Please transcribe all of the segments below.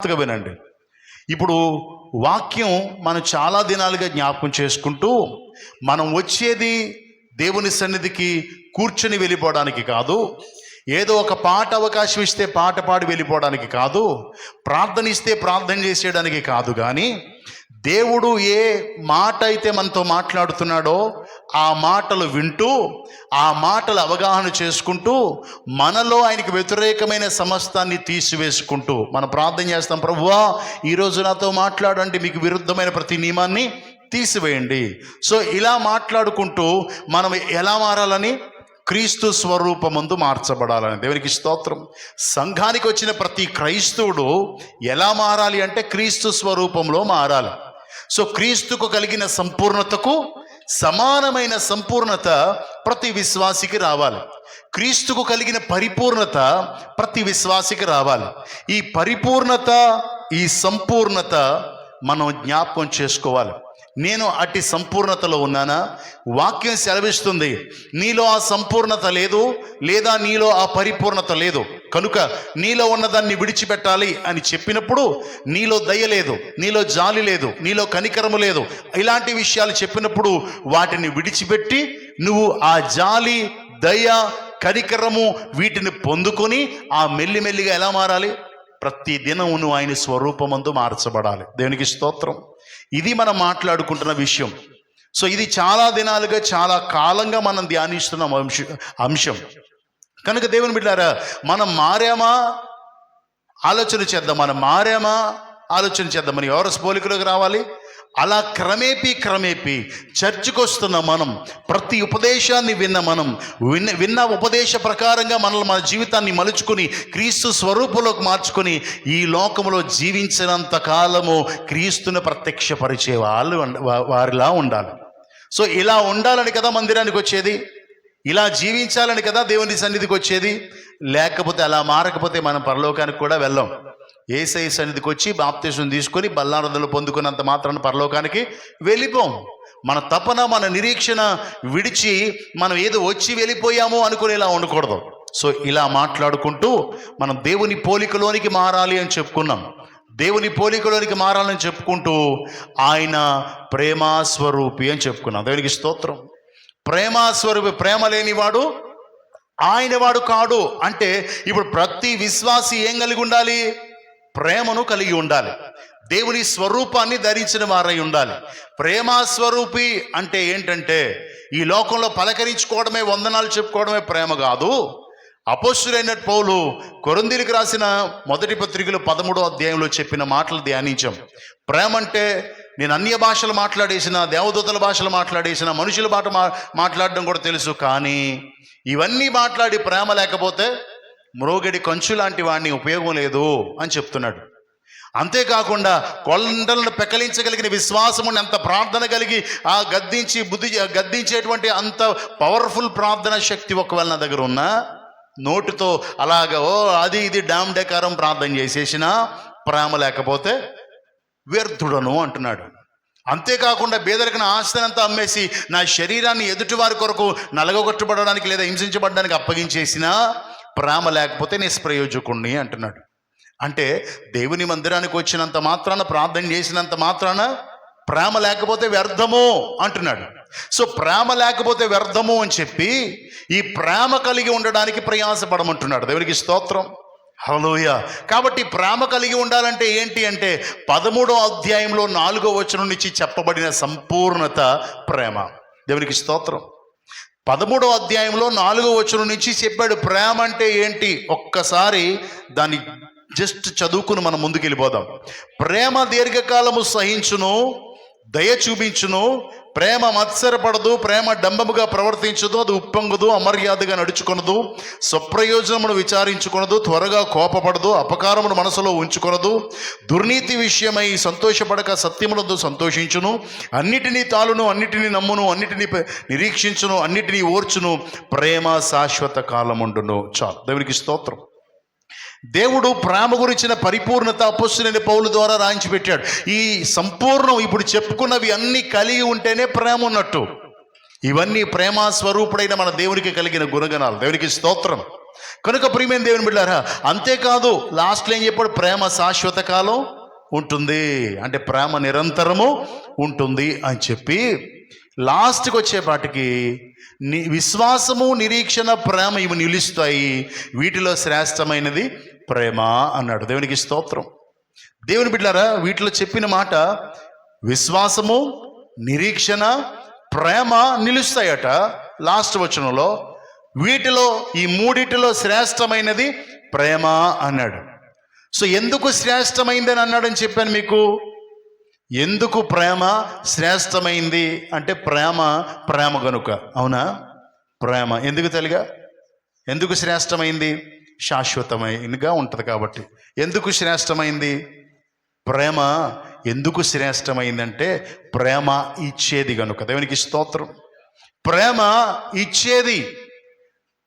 వినండి. ఇప్పుడు వాక్యం మనం చాలా దినాలుగా జ్ఞాపకం చేసుకుంటూ, మనం వచ్చేది దేవుని సన్నిధికి కూర్చొని వెళ్ళిపోవడానికి కాదు, ఏదో ఒక పాట అవకాశం ఇస్తే పాట పాడి వెళ్ళిపోవడానికి కాదు, ప్రార్థన ఇస్తే ప్రార్థన చేసేయడానికి కాదు, కానీ దేవుడు ఏ మాట అయితే మనతో మాట్లాడుతున్నాడో ఆ మాటలు వింటూ, ఆ మాటలు అవగాహన చేసుకుంటూ, మనలో ఆయనకి వ్యతిరేకమైన సమస్తాన్ని తీసివేసుకుంటూ మనం ప్రార్థన చేస్తాం. ప్రభువా, ఈరోజు నాతో మాట్లాడండి, మీకు విరుద్ధమైన ప్రతి నియమాన్ని తీసివేయండి. సో ఇలా మాట్లాడుకుంటూ మనం ఎలా మారాలని? క్రీస్తు స్వరూపమందు మార్చబడాలని. దేవునికి స్తోత్రం. సంఘానికి వచ్చిన ప్రతి క్రైస్తవుడు ఎలా మారాలి అంటే క్రీస్తు స్వరూపంలో మారాలి. సో క్రీస్తుకు కలిగిన సంపూర్ణతకు సమానమైన సంపూర్ణత ప్రతి విశ్వాసికి రావాలి. క్రీస్తుకు కలిగిన పరిపూర్ణత ప్రతి విశ్వాసికి రావాలి. ఈ పరిపూర్ణత, ఈ సంపూర్ణత మనం జ్ఞాపకం చేసుకోవాలి. నేను అట్టి సంపూర్ణతలో ఉన్నానా? వాక్యం సెలవిస్తుంది, నీలో ఆ సంపూర్ణత లేదు, లేదా నీలో ఆ పరిపూర్ణత లేదు, కనుక నీలో ఉన్నదాన్ని విడిచిపెట్టాలి అని చెప్పినప్పుడు, నీలో దయ లేదు, నీలో జాలి లేదు, నీలో కనికరము లేదు, ఇలాంటి విషయాలు చెప్పినప్పుడు వాటిని విడిచిపెట్టి నువ్వు ఆ జాలి, దయ, కనికరము వీటిని పొందుకొని ఆ మెల్లిమెల్లిగా ఎలా మారాలి? ప్రతి దినం నువ్వు ఆయన స్వరూపమందు మార్చబడాలి. దేవునికి స్తోత్రం. ఇది మనం మాట్లాడుకుంటున్న విషయం. సో ఇది చాలా దినాలుగా, చాలా కాలంగా మనం ధ్యానిస్తున్న అంశం. కనుక దేవుని బిడ్డలారా, మనం మారామా ఆలోచన చేద్దాం. మనం మారామా ఆలోచన చేద్దాం. మనం ఎవరి పోలికలోకి రావాలి? అలా క్రమేపీ చర్చికి వస్తున్న మనం, ప్రతి ఉపదేశాన్ని విన్న ఉపదేశ ప్రకారంగా మన జీవితాన్ని మలుచుకొని క్రీస్తు స్వరూపంలోకి మార్చుకొని ఈ లోకంలో జీవించినంత కాలము క్రీస్తుని ప్రత్యక్షపరిచే వారిలా ఉండాలి. సో ఇలా ఉండాలని కదా మందిరానికి వచ్చేది, ఇలా జీవించాలని కదా దేవుని సన్నిధికి వచ్చేది. లేకపోతే అలా మారకపోతే మనం పరలోకానికి కూడా వెళ్ళాం. యేసయ్య సన్నిధికి వచ్చి బాప్తిసం తీసుకొని బల్లారదలు పొందుకున్నంత మాత్రాన పరలోకానికి వెళ్ళిపోం. మన తపన, మన నిరీక్షణ విడిచి మనం ఏదో వచ్చి వెళ్ళిపోయాము అనుకునేలా ఉండకూడదు. సో ఇలా మాట్లాడుకుంటూ మనం దేవుని పోలికలోనికి మారాలి అని చెప్పుకున్నాం. దేవుని పోలికలోనికి మారాలని చెప్పుకుంటూ ఆయన ప్రేమాస్వరూపి అని చెప్పుకున్నాం. దేవునికి స్తోత్రం. ప్రేమాస్వరూపి, ప్రేమ లేనివాడు ఆయన వాడు కాడు. అంటే ఇప్పుడు ప్రతి విశ్వాసి ఏం కలిగి ఉండాలి? ప్రేమను కలిగి ఉండాలి. దేవుని స్వరూపాన్ని ధరించిన వారై ఉండాలి. ప్రేమాస్వరూపి అంటే ఏంటంటే, ఈ లోకంలో పలకరించుకోవడమే, వందనాలు చెప్పుకోవడమే ప్రేమ కాదు. అపోస్తులైన పౌలు కొరింథీయులకు రాసిన మొదటి పత్రికలో 13వ అధ్యాయంలో చెప్పిన మాటలు ధ్యానించాం. ప్రేమ అంటే, నేను అన్య భాషలు మాట్లాడేసిన, దేవదూతల భాషలు మాట్లాడేసిన, మనుషుల మాట్లాడడం కూడా తెలుసు, కానీ ఇవన్నీ మాట్లాడి ప్రేమ లేకపోతే మ్రోగడి కంచు లాంటి వాడిని ఉపయోగం లేదు అని చెప్తున్నాడు. అంతేకాకుండా కొండలను పెకలించగలిగిన విశ్వాసము, అంత ప్రార్థన కలిగి ఆ గద్దించేటువంటి అంత పవర్ఫుల్ ప్రార్థన శక్తి ఒకవేళ నా దగ్గర ఉన్నా, నోటితో అలాగా అది ఇది డామ్ డెకారం ప్రార్థన చేసేసినా ప్రేమ లేకపోతే వ్యర్థుడను అంటున్నాడు. అంతేకాకుండా బేదరికిన ఆస్తినంతా అమ్మేసి నా శరీరాన్ని ఎదుటివారి కొరకు నలగొట్టబడడానికి లేదా హింసించబడడానికి అప్పగించేసినా ప్రేమ లేకపోతే నిష్ప్రయోజకుణ్ణి అంటున్నాడు. అంటే దేవుని మందిరానికి వచ్చినంత మాత్రాన, ప్రార్థన చేసినంత మాత్రాన ప్రేమ లేకపోతే వ్యర్థము అంటున్నాడు. సో ప్రేమ లేకపోతే వ్యర్థము అని చెప్పి ఈ ప్రేమ కలిగి ఉండడానికి ప్రయాసపడమంటున్నాడు. దేవునికి స్తోత్రం. హల్లెలూయా. కాబట్టి ప్రేమ కలిగి ఉండాలంటే ఏంటి అంటే 13వ అధ్యాయంలో 4వ వచనం నుంచి చెప్పబడిన సంపూర్ణత ప్రేమ. దేవునికి స్తోత్రం. 13వ అధ్యాయంలో 4వ వచనం నుంచి చెప్పాడు ప్రేమ అంటే ఏంటి. ఒక్కసారి దాన్ని జస్ట్ చదువుకుని మనం ముందుకు వెళ్ళిపోదాం. ప్రేమ దీర్ఘకాలము సహించును, దయ చూపించును, ప్రేమ మత్సరపడదు, ప్రేమ డంబముగా ప్రవర్తించదు, అది ఉప్పొంగదు, అమర్యాదగా నడుచుకొనదు, స్వప్రయోజనమును విచారించుకొనదు, త్వరగా కోపపడదు, అపకారమును మనసులో ఉంచుకొనదు, దుర్నీతి విషయమై సంతోషపడక సత్యమునందు సంతోషించును, అన్నిటినీ తాలును, అన్నిటినీ నమ్మును, అన్నిటినీ నిరీక్షించును, అన్నిటినీ ఓర్చును, ప్రేమ శాశ్వత కాలముండును. చాలు. దేవునికి స్తోత్రం. దేవుడు ప్రేమ గురించిన పరిపూర్ణత అపోస్తలుడైన పౌలు ద్వారా రాయించి పెట్టాడు. ఈ సంపూర్ణం ఇప్పుడు చెప్పుకున్నవి అన్నీ కలిగి ఉంటేనే ప్రేమ ఉన్నట్టు. ఇవన్నీ ప్రేమ స్వరూపుడైన మన దేవునికి కలిగిన గుణగణాలు. దేవునికి స్తోత్రం. కనుక ప్రియమైన దేవుని బిడ్డారా, అంతేకాదు లాస్ట్లో ఏం చెప్పాడు? ప్రేమ శాశ్వత కాలం ఉంటుంది, అంటే ప్రేమ నిరంతరము ఉంటుంది అని చెప్పి లాస్ట్కి వచ్చేపాటికి విశ్వాసము, నిరీక్షణ, ప్రేమ ఇవి నిలుస్తాయి, వీటిలో శ్రేష్టమైనది ప్రేమ అన్నాడు. దేవునికి స్తోత్రం. దేవుని బిడ్డారా, వీటిలో చెప్పిన మాట విశ్వాసము, నిరీక్షణ, ప్రేమ నిలుస్తాయట. లాస్ట్ వచనంలో వీటిలో ఈ మూడిటిలో శ్రేష్టమైనది ప్రేమ అన్నాడు. సో ఎందుకు శ్రేష్టమైందని అన్నాడని చెప్పాను మీకు. ఎందుకు ప్రేమ శ్రేష్టమైంది అంటే ప్రేమ గనుక. అవునా? ప్రేమ ఎందుకు తెలుగా? ఎందుకు శ్రేష్టమైంది? శాశ్వతమైనగా ఉంటుంది కాబట్టి. ఎందుకు శ్రేష్టమైంది? ప్రేమ ఎందుకు శ్రేష్టమైందంటే ప్రేమ ఇచ్చేది గనుక. దేవునికి స్తోత్రం. ప్రేమ ఇచ్చేది.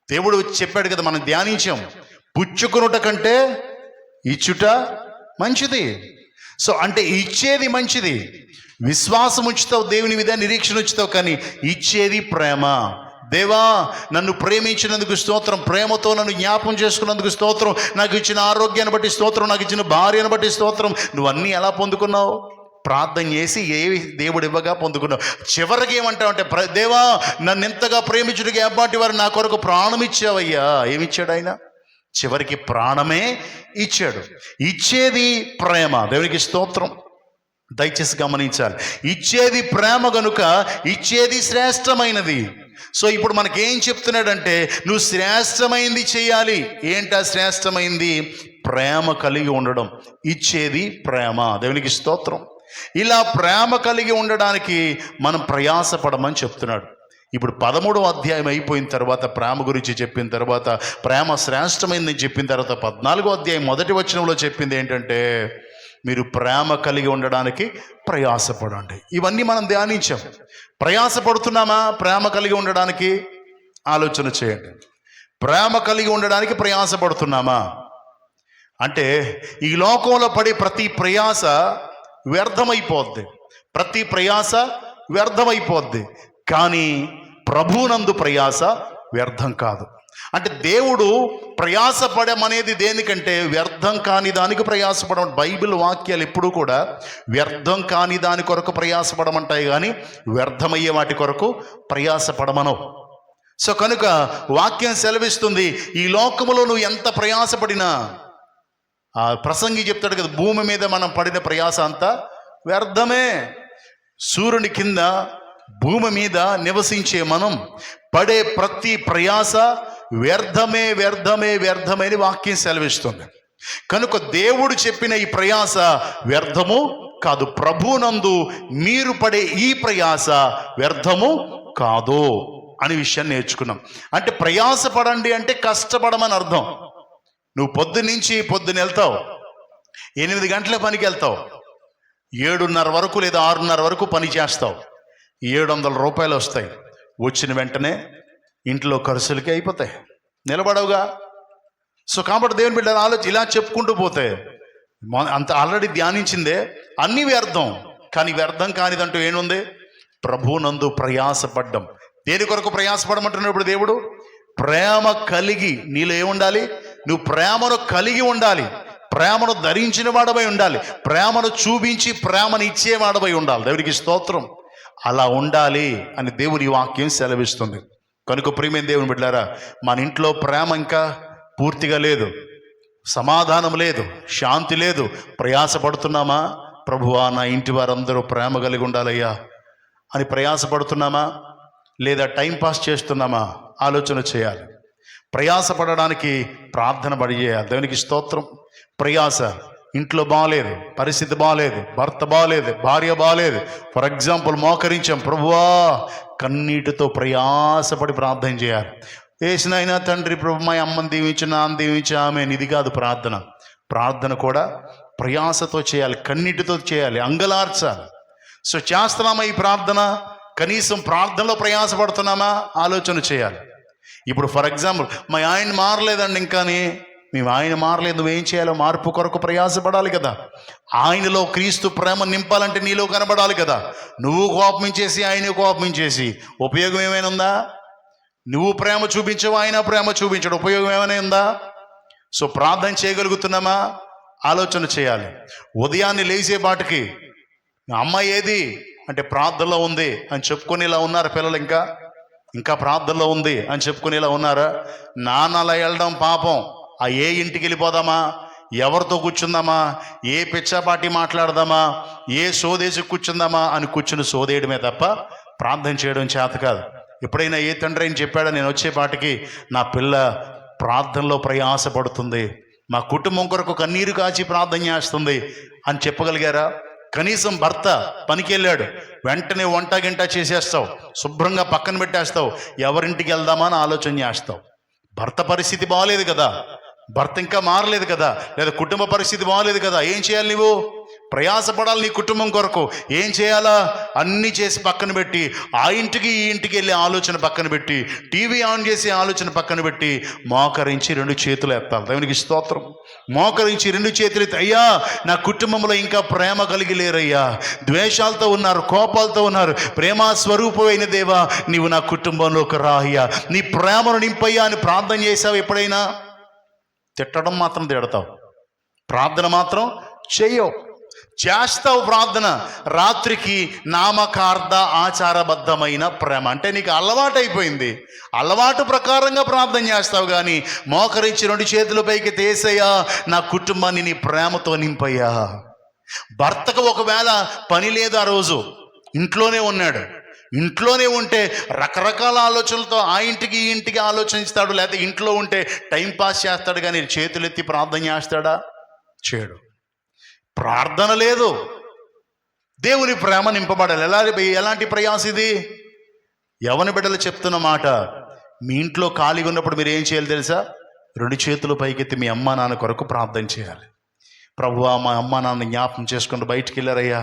దేవుడు చెప్పాడు కదా, మనం ధ్యానించాం, పుచ్చుకునుట కంటే ఇచ్చుట మంచిది. సో అంటే ఇచ్చేది మంచిది. విశ్వాసం ఉంచుతావు, దేవుని మీద నిరీక్షణ ఉంచుతావు, కానీ ఇచ్చేది ప్రేమ. దేవా, నన్ను ప్రేమించినందుకు స్తోత్రం, ప్రేమతో నన్ను జ్ఞాపం చేసుకున్నందుకు స్తోత్రం, నాకు ఇచ్చిన ఆరోగ్యాన్ని బట్టి స్తోత్రం, నాకు ఇచ్చిన భార్యను బట్టి స్తోత్రం. నువ్వు అన్నీ ఎలా పొందుకున్నావు? ప్రార్థన చేసి ఏవి దేవుడు ఇవ్వగా పొందుకున్నావు. చివరికి ఏమంటావు అంటే, దేవా, నన్ను ఎంతగా ప్రేమించుడికి ఏపాటి వారు నా కొరకు ప్రాణం ఇచ్చావయ్యా. ఏమిచ్చాడు ఆయన? చివరికి ప్రాణమే ఇచ్చాడు. ఇచ్చేది ప్రేమ. దేవునికి స్తోత్రం. దయచేసి గమనించాలి, ఇచ్చేది ప్రేమ గనుక ఇచ్చేది శ్రేష్టమైనది. సో ఇప్పుడు మనకేం చెప్తున్నాడంటే, నువ్వు శ్రేష్టమైంది చేయాలి. ఏంటా శ్రేష్టమైంది? ప్రేమ కలిగి ఉండడం. ఇచ్చేది ప్రేమ. దేవునికి స్తోత్రం. ఇలా ప్రేమ కలిగి ఉండడానికి మనం ప్రయాసపడమని చెప్తున్నాడు. ఇప్పుడు 13వ అధ్యాయం అయిపోయిన తర్వాత, ప్రేమ గురించి చెప్పిన తర్వాత, ప్రేమ శ్రేష్టమైందని చెప్పిన తర్వాత 14వ అధ్యాయం 1వ వచనంలో చెప్పింది ఏంటంటే, మీరు ప్రేమ కలిగి ఉండడానికి ప్రయాసపడండి. ఇవన్నీ మనం ధ్యానించాం. ప్రయాసపడుతున్నామా ప్రేమ కలిగి ఉండడానికి? ఆలోచన చేయండి. ప్రేమ కలిగి ఉండడానికి ప్రయాసపడుతున్నామా అంటే, ఈ లోకంలో పడే ప్రతి ప్రయాస వ్యర్థమైపోద్ది. ప్రతి ప్రయాస వ్యర్థమైపోద్ది. కానీ ప్రభునందు ప్రయాస వ్యర్థం కాదు. అంటే దేవుడు ప్రయాసపడమనేది దేనికంటే వ్యర్థం కాని దానికి ప్రయాసపడడం. బైబిల్ వాక్యాలు ఎప్పుడూ కూడా వ్యర్థం కాని దాని కొరకు ప్రయాసపడమంటాయి, కానీ వ్యర్థమయ్యే వాటి కొరకు ప్రయాసపడమనవు. సో కనుక వాక్యం సెలవిస్తుంది, ఈ లోకములో నువ్వు ఎంత ప్రయాసపడినా, ఆ ప్రసంగి చెప్తాడు కదా, భూమి మీద మనం పడిన ప్రయాస అంతా వ్యర్థమే. సూర్యుని కింద భూమి మీద నివసించే మనం పడే ప్రతి ప్రయాస వ్యర్థమే, వ్యర్థమే, వ్యర్థమే అని వాక్యం సెలవిస్తుంది. కనుక దేవుడు చెప్పిన ఈ ప్రయాస వ్యర్థము కాదు. ప్రభునందు మీరు పడే ఈ ప్రయాస వ్యర్థము కాదు అనే విషయాన్ని నేర్చుకున్నాం. అంటే ప్రయాసపడండి అంటే కష్టపడమని అర్థం. నువ్వు పొద్దున్న వెళ్తావు, 8 గంటల పనికి వెళ్తావు, 7:30 వరకు లేదా 6:30 వరకు పని చేస్తావు, 700 రూపాయలు వస్తాయి. వచ్చిన వెంటనే ఇంట్లో ఖర్చులకి అయిపోతాయి, నిలబడవుగా. సో కాబట్టి దేవుని బిడ్డ ఆలోచన ఇలా చెప్పుకుంటూ పోతే అంత ఆల్రెడీ ధ్యానించిందే అన్నీ వ్యర్థం. కానీ వ్యర్థం కానిదంటూ ఏముంది? ప్రభునందు ప్రయాసపడ్డం. దేని కొరకు ప్రయాసపడమంటున్నాడు ఇప్పుడు దేవుడు? ప్రేమ కలిగి. నీలో ఏముండాలి? నువ్వు ప్రేమను కలిగి ఉండాలి, ప్రేమను ధరించిన వాడవై ఉండాలి, ప్రేమను చూపించి ప్రేమను ఇచ్చేవాడవై ఉండాలి. దేవుడికి స్తోత్రం. అలా ఉండాలి అని దేవుని వాక్యం సెలవిస్తుంది. కనుక ప్రియమైన దేవుని బిడ్డలారా, మన ఇంట్లో ప్రేమ ఇంకా పూర్తిగా లేదు, సమాధానం లేదు, శాంతి లేదు. ప్రయాసపడుతున్నామా? ప్రభువా, నా ఇంటి వారందరూ ప్రేమ కలిగి ఉండాలయ్యా అని ప్రయాసపడుతున్నామా? లేదా టైంపాస్ చేస్తున్నామా? ఆలోచన చేయాలి. ప్రయాసపడడానికి ప్రార్థన పడి చేయాలి. దేవునికి స్తోత్రం. ప్రయాస, ఇంట్లో బాగాలేదు, పరిస్థితి బాగాలేదు, భర్త బాగాలేదు, భార్య బాగాలేదు. ఫర్ ఎగ్జాంపుల్ మోకరించాం, ప్రభువా, కన్నీటితో ప్రయాసపడి ప్రార్థన చేయాలి. వేసినైనా తండ్రి ప్రభు, మా అమ్మని దీవించి, నాన్న దీవించి, ఆమె. ఇది కాదు ప్రార్థన. ప్రార్థన కూడా ప్రయాసతో చేయాలి, కన్నీటితో చేయాలి, అంగలార్చాలి. సో చేస్తున్నామా ఈ ప్రార్థన? కనీసం ప్రార్థనలో ప్రయాసపడుతున్నామా? ఆలోచన చేయాలి. ఇప్పుడు ఫర్ ఎగ్జాంపుల్, మా ఆయన మారలేదండి ఇంకాని. మేము ఆయన మారలేదు, నువ్వేం చేయాలో మార్పు కొరకు ప్రయాసపడాలి కదా. ఆయనలో క్రీస్తు ప్రేమ నింపాలంటే నీలో కనబడాలి కదా. నువ్వు కోపమించేసి ఆయన కోపమించేసి ఉపయోగం ఏమైనా ఉందా? నువ్వు ప్రేమ చూపించవు, ఆయన ప్రేమ చూపించడు. ఉపయోగం ఏమైనా ఉందా? సో ప్రార్థన చేయగలుగుతున్నామా? ఆలోచన చేయాలి. ఉదయాన్నే లేచే బాటకి అమ్మాయి ఏది అంటే ప్రార్థనలో ఉంది అని చెప్పుకొని ఇలా ఉన్నారు పిల్లలు. ఇంకా ప్రార్థనలో ఉంది అని చెప్పుకొని ఇలా ఉన్నారా? నాన్నలా వెళ్ళడం పాపం. ఏ ఇంటికి వెళ్ళిపోదామా, ఎవరితో కూర్చుందామా, ఏ పిచ్చాపాటి మాట్లాడదామా, ఏ సోదేసి కూర్చుందామా అని కూర్చుని సోదేయడమే తప్ప ప్రార్థన చేయడం చేత కాదు. ఎప్పుడైనా ఏ తండ్రి అని చెప్పాడా, నేను వచ్చేపాటికి నా పిల్ల ప్రార్థనలో ప్రయాసపడుతుంది, మా కుటుంబం కొరకు కన్నీరు కాచి ప్రార్థన చేస్తుంది అని చెప్పగలిగారా? కనీసం భర్త పనికి వెళ్ళాడు, వెంటనే వంట గింట చేసేస్తావు, శుభ్రంగా పక్కన పెట్టేస్తావు, ఎవరింటికి వెళ్దామా అని ఆలోచన చేస్తావు. భర్త పరిస్థితి బాగలేదు కదా, భర్త ఇంకా మారలేదు కదా, లేదా కుటుంబ పరిస్థితి బాగలేదు కదా, ఏం చేయాలి? నువ్వు ప్రయాసపడాలి నీ కుటుంబం కొరకు. ఏం చేయాలా? అన్నీ చేసి పక్కన పెట్టి, ఆ ఇంటికి ఈ ఇంటికి వెళ్ళే ఆలోచన పక్కన పెట్టి, టీవీ ఆన్ చేసే ఆలోచన పక్కన పెట్టి, మోకరించి 2 చేతులు ఎత్తాలి. దేవునికి స్తోత్రం. మోకరించి 2 చేతులు ఎత్తి, అయ్యా నా కుటుంబంలో ఇంకా ప్రేమ కలిగి లేరయ్యా, ద్వేషాలతో ఉన్నారు, కోపాలతో ఉన్నారు, ప్రేమ స్వరూపమైన దేవా నీవు నా కుటుంబంలోకి రా అయ్యా, నీ ప్రేమను నింపయ్యా అని ప్రార్థన చేసావు ఎప్పుడైనా? తిట్టడం మాత్రం తిడతావు, ప్రార్థన మాత్రం చెయ్యవు. చేస్తావు ప్రార్థన, రాత్రికి నామకార్థ ఆచారబద్ధమైన ప్రేమ అంటే నీకు అలవాటైపోయింది, అలవాటు ప్రకారంగా ప్రార్థన చేస్తావు. కానీ మోకరించి 2 చేతుల పైకి తీసయ్యా నా కుటుంబాన్ని నీ ప్రేమతో నింపయ్యా. భర్తకు ఒకవేళ పని లేదు, ఆ రోజు ఇంట్లోనే ఉన్నాడు, ఇంట్లోనే ఉంటే రకరకాల ఆలోచనలతో ఆ ఇంటికి ఈ ఇంటికి ఆలోచిస్తాడు, లేకపోతే ఇంట్లో ఉంటే టైం పాస్ చేస్తాడు. కానీ చేతులెత్తి ప్రార్థన చేస్తాడా? చేయడు. ప్రార్థన లేదు, దేవుని ప్రేమ నింపబడాలి. ఎలాంటి ప్రయాస ఇది? యవన బిడ్డలు చెప్తున్న మాట, మీ ఇంట్లో ఖాళీగా ఉన్నప్పుడు మీరు ఏం చేయాలి తెలుసా? 2 చేతులు పైకెత్తి మీ అమ్మా నాన్న కొరకు ప్రార్థన చేయాలి. ప్రభువా మా అమ్మ నాన్న జ్ఞాపకం చేసుకుంటూ బయటికి వెళ్ళారయ్యా,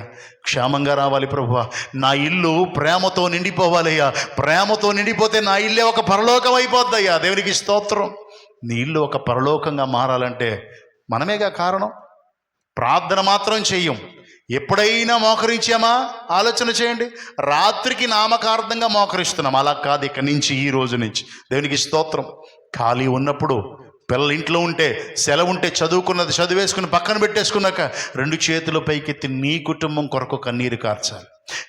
క్షేమంగా రావాలి ప్రభువా, నా ఇల్లు ప్రేమతో నిండిపోవాలయ్యా, ప్రేమతో నిండిపోతే నా ఇల్లే ఒక పరలోకం అయిపోద్దయ్యా. దేవునికి స్తోత్రం. నీ ఇల్లు ఒక పరలోకంగా మారాలంటే మనమేగా కారణం. ప్రార్థన మాత్రం చెయ్యం. ఎప్పుడైనా మోకరించామా? ఆలోచన చేయండి. రాత్రికి నామకార్థంగా మోకరిస్తున్నాం, అలా కాదు. ఇక్కడి నుంచి, ఈ రోజు నుంచి దేవునికి స్తోత్రం. ఖాళీ ఉన్నప్పుడు, పిల్లలు ఇంట్లో ఉంటే, సెలవు ఉంటే, చదువుకున్నది చదివేసుకుని పక్కన పెట్టేసుకున్నాక 2 చేతుల పైకెత్తి నీ కుటుంబం కొరకు కన్నీరు కార్చాలి,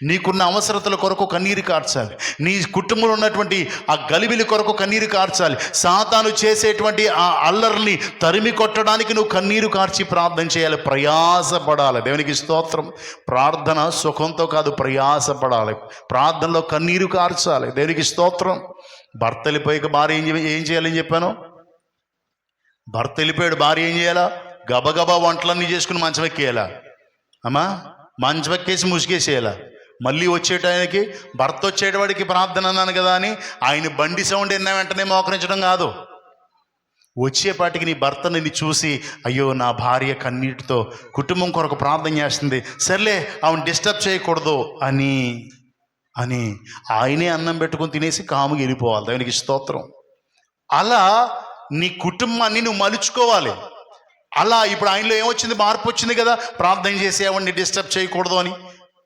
నీకున్న అవసరతల కొరకు కన్నీరు కార్చాలి, నీ కుటుంబంలో ఉన్నటువంటి ఆ గలిబిలి కొరకు కన్నీరు కార్చాలి, సాతాను చేసేటువంటి ఆ అల్లర్ని తరిమి కొట్టడానికి నువ్వు కన్నీరు కార్చి ప్రార్థన చేయాలి, ప్రయాసపడాలి. దేవునికి స్తోత్రం. ప్రార్థన సుఖంతో కాదు, ప్రయాసపడాలి, ప్రార్థనలో కన్నీరు కార్చాలి. దేవునికి స్తోత్రం. భర్త వెళ్ళిపోయాక భార్య ఏం చేయాలని చెప్పాను? భర్త వెళ్ళిపోయాడు, భార్య ఏం చేయాలా? గబగబా వంటలన్నీ చేసుకుని మంచం ఎక్కేయాలా? అమ్మా, మంచం ఎక్కేసి ముసుగేసేయాలా? మళ్ళీ వచ్చేటానికి, భర్త వచ్చేటవాడికి ప్రార్థన అన్నాను కదా అని ఆయన బండి సౌండ్ ఎన్న వెంటనే మోకరించడం కాదు. వచ్చేపాటికి నీ భర్త నిన్ను చూసి, అయ్యో నా భార్య కన్నీటితో కుటుంబం కొరకు ప్రార్థన చేస్తుంది, సర్లే ఆమెను డిస్టర్బ్ చేయకూడదు అని ఆయనే అన్నం పెట్టుకొని తినేసి కాముగా వెళ్ళిపోవాలి. దేవునికి స్తోత్రం. అలా నీ కుటుంబాన్ని నువ్వు మలుచుకోవాలి. అలా ఇప్పుడు ఆయనలో ఏమొచ్చింది? మార్పు వచ్చింది కదా, ప్రార్థన చేసేవాడిని డిస్టర్బ్ చేయకూడదు అని.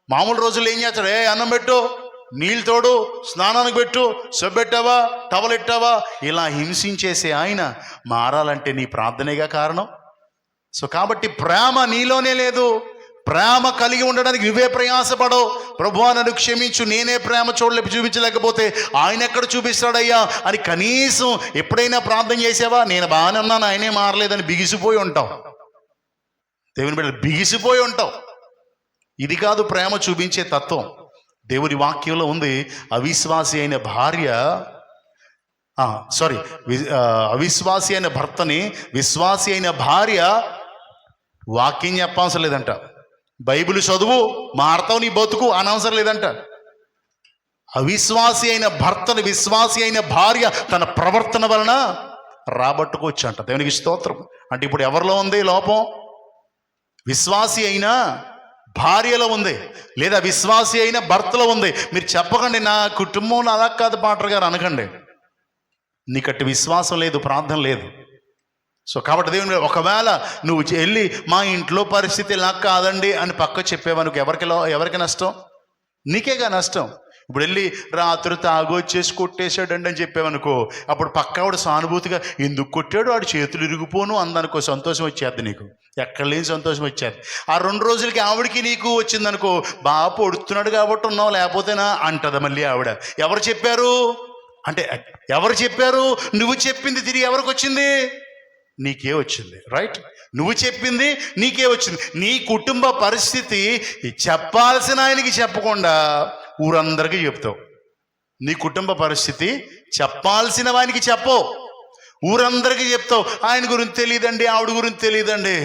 మామూలు రోజుల్లో ఏం చేస్తాడు? అన్నం పెట్టు, నీళ్ళు తోడు, స్నానానికి పెట్టు, సబ్బెట్టావా, టవల్ ఎట్టావా, ఇలా హింసించేసే ఆయన మారాలంటే నీ ప్రార్థనేగా కారణం. సో కాబట్టి ప్రేమ నీలోనే లేదు. ప్రేమ కలిగి ఉండడానికి నువ్వే ప్రయాసపడవు. ప్రభువా నన్ను క్షమించు, నేనే ప్రేమ చూపించలేకపోతే ఆయన ఎక్కడ చూపిస్తాడయ్యా అని కనీసం ఎప్పుడైనా ప్రార్థన చేసావా? నేను బాగానే ఉన్నాను, ఆయనే మారలేదని బిగిసిపోయి ఉంటావు. దేవుని బిడ్డలు బిగిసిపోయి ఉంటావు. ఇది కాదు ప్రేమ చూపించే తత్వం. దేవుని వాక్యంలో ఉంది, అవిశ్వాసి అయిన భార్య అవిశ్వాసి అయిన భర్తని విశ్వాసి అయిన భార్య వాక్యం చెప్పవసరం లేదంట, బైబిల్ చదువు మారతావు నీ బతుకు అనవసరం లేదంట. అవిశ్వాసి అయిన భర్తని విశ్వాసి అయిన భార్య తన ప్రవర్తన వలన రాబట్టుకోవచ్చు అంట. దేవునికి స్తోత్రం. అంటే ఇప్పుడు ఎవరిలో ఉంది లోపం? విశ్వాసి అయిన భార్యలో ఉంది, లేదా విశ్వాసి అయిన భర్తలో ఉంది. మీరు చెప్పకండి నా కుటుంబంలో అలా కాదు పాటర్ గారు అనకండి. నీకట్టి విశ్వాసం లేదు, ప్రార్థన లేదు. సో కాబట్టి దేవుని ఒకవేళ నువ్వు వెళ్ళి మా ఇంట్లో పరిస్థితి ఇలా కాదండి అని పక్క చెప్పేవనుకు ఎవరికి నష్టం? నీకేగా నష్టం. ఇప్పుడు వెళ్ళి రాత్రి తాగొచ్చేసి కొట్టేశాడండి అని చెప్పామనుకో, అప్పుడు పక్కావిడ సానుభూతిగా ఎందుకు కొట్టాడు, వాడు చేతులు ఇరిగిపోను అందనుకో, సంతోషం వచ్చేది నీకు, ఎక్కడ లేని సంతోషం వచ్చేది. ఆ 2 రోజులకి ఆవిడకి నీకు వచ్చిందనుకో, బాగా పొడుస్తున్నాడు కాబట్టి ఉన్నావు, లేకపోతేనా అంటది మళ్ళీ ఆవిడ. ఎవరు చెప్పారు అంటే, ఎవరు చెప్పారు? నువ్వు చెప్పింది తిరిగి ఎవరికి వచ్చింది? నీకే వచ్చింది. రైట్, నువ్వు చెప్పింది నీకే వచ్చింది. నీ కుటుంబ పరిస్థితి చెప్పాల్సిన ఆయనకి చెప్పకుండా ఊరందరికీ చెప్తావు. నీ కుటుంబ పరిస్థితి చెప్పాల్సిన వానికి చెప్పవు, ఊరందరికీ చెప్తావు. ఆయన గురించి తెలియదండి, ఆవిడ గురించి తెలియదండి.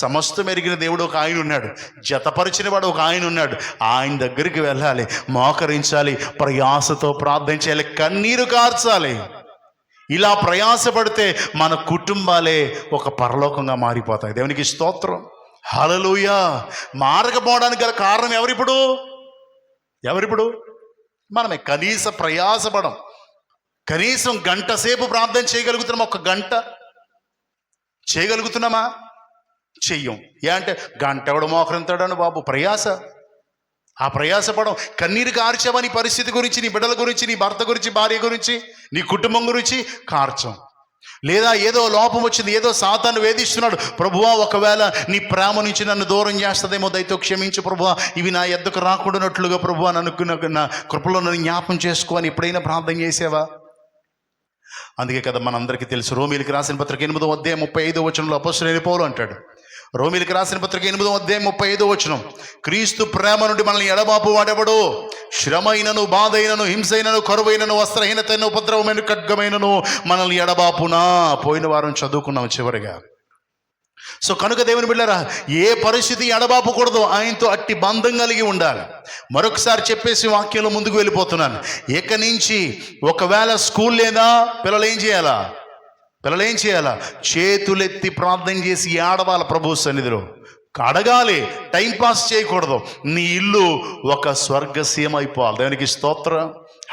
సమస్తం ఎరిగిన దేవుడు ఒక ఆయన ఉన్నాడు, జతపరిచిన వాడు ఒక ఆయన ఉన్నాడు. ఆయన దగ్గరికి వెళ్ళాలి, మోకరించాలి, ప్రయాసతో ప్రార్థన చేయాలి, కన్నీరు కార్చాలి. ఇలా ప్రయాసపడితే మన కుటుంబాలే ఒక పరలోకంగా మారిపోతాయి. దేవునికి స్తోత్రం, హల్లెలూయా. మారకపోవడానికి గల కారణం ఎవరిప్పుడు? మనమే. కనీస ప్రయాసపడం. కనీసం గంట సేపు ప్రార్థన చేయగలుగుతున్నామా? 1 గంట చేయగలుగుతున్నామా? చెయ్యం. అంటే గంట ఎవడు మోకరింతాడని బాబు ప్రయాస. ఆ ప్రయాసపడం, కన్నీరు కార్చావా నీ పరిస్థితి గురించి, నీ బిడ్డల గురించి, నీ భర్త గురించి, భార్య గురించి, నీ కుటుంబం గురించి కార్చం. లేదా ఏదో లోపం వచ్చింది, ఏదో సాతాను వేధిస్తున్నాడు, ప్రభువా ఒకవేళ నీ ప్రేమ నుంచి నన్ను దూరం చేస్తుందేమో, దయతో క్షమించు ప్రభువా, ఇవి నా ఎద్దకు రాకూడనట్లుగా ప్రభువా నా కృపలో నన్ను జ్ఞాపం చేసుకో అని ఎప్పుడైనా ప్రార్థన చేసావా? అందుకే కదా మనందరికీ తెలుసు, రోమీయులకు రాసిన పత్రిక 8వ అధ్యాయం 35వ వచనంలో అపొస్తలుడైన పౌలు అంటాడు. రోమీయులకు రాసిన పత్రిక 8వ అధ్యాయం 35వ వచనం, క్రీస్తు ప్రేమ నుండి మనల్ని ఎడబాపు వాడెవడు? శ్రమైనను, బాధైనను, హింసైనను, కరువైనను, వస్త్రహీనతైన, ఉపద్రవమైన, ఖడ్గమైనను మనల్ని ఎడబాపునా. పోయిన వారం చదువుకున్నాం చివరిగా. సో కనుక దేవుని బిడ్డలారా, ఏ పరిస్థితి ఎడబాపకూడదు, ఆయనతో అట్టి బంధం కలిగి ఉండాలి. మరొకసారి చెప్పేసి వాక్యంలో ముందుకు వెళ్ళిపోతున్నాను. ఇక నుంచి ఒకవేళ స్కూల్ లేదా, పిల్లలు ఏం చేయాలా? చేతులెత్తి ప్రార్థన చేసి ఏడవాల ప్రభు సన్నిధిలో, అడగాలి. టైంపాస్ చేయకూడదు. నీ ఇల్లు ఒక స్వర్గసీమ అయిపోవాలి. దేవునికి స్తోత్రం,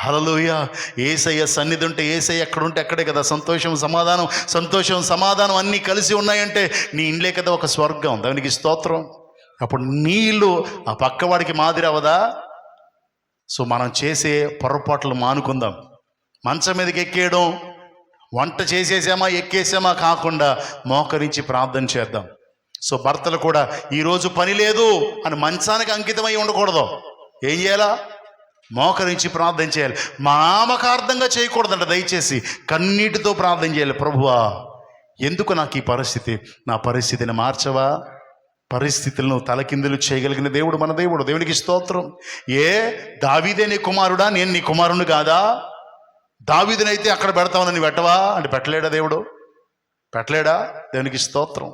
హల్లెలూయా. యేసయ్య సన్నిధి ఉంటే, యేసయ్య ఎక్కడుంటే అక్కడే కదా సంతోషం సమాధానం అన్నీ కలిసి ఉన్నాయంటే నీ ఇండ్లే కదా ఒక స్వర్గం. దేవునికి స్తోత్రం. అప్పుడు నీ ఇల్లు ఆ పక్కవాడికి మాదిరి అవదా? సో మనం చేసే పొరపాట్లు మానుకుందాం. మంచం మీదకి ఎక్కేయడం, వంట చేసేసామా ఎక్కేసామా కాకుండా మోకరించి ప్రార్థన చేద్దాం. సో భర్తలు కూడా ఈరోజు పని లేదు అని మంచానికి అంకితమై ఉండకూడదు. ఏం చేయాలా? మోకరించి ప్రార్థన చేయాలి. మామకార్థంగా చేయకూడదంట. దయచేసి కన్నీటితో ప్రార్థన చేయాలి. ప్రభువా, ఎందుకు నాకు ఈ పరిస్థితి? నా పరిస్థితిని మార్చవా? పరిస్థితులను తలకిందులు చేయగలిగిన దేవుడు మన దేవుడు. దేవునికి స్తోత్రం. దావీదే నీ కుమారుడా? నేను నీ కుమారుని కాదా? దావీదునైతే అక్కడ పెడతామని పెట్టవా అంటే పెట్టలేడా దేవుడు? పెట్టలేడా? దేవునికి స్తోత్రం.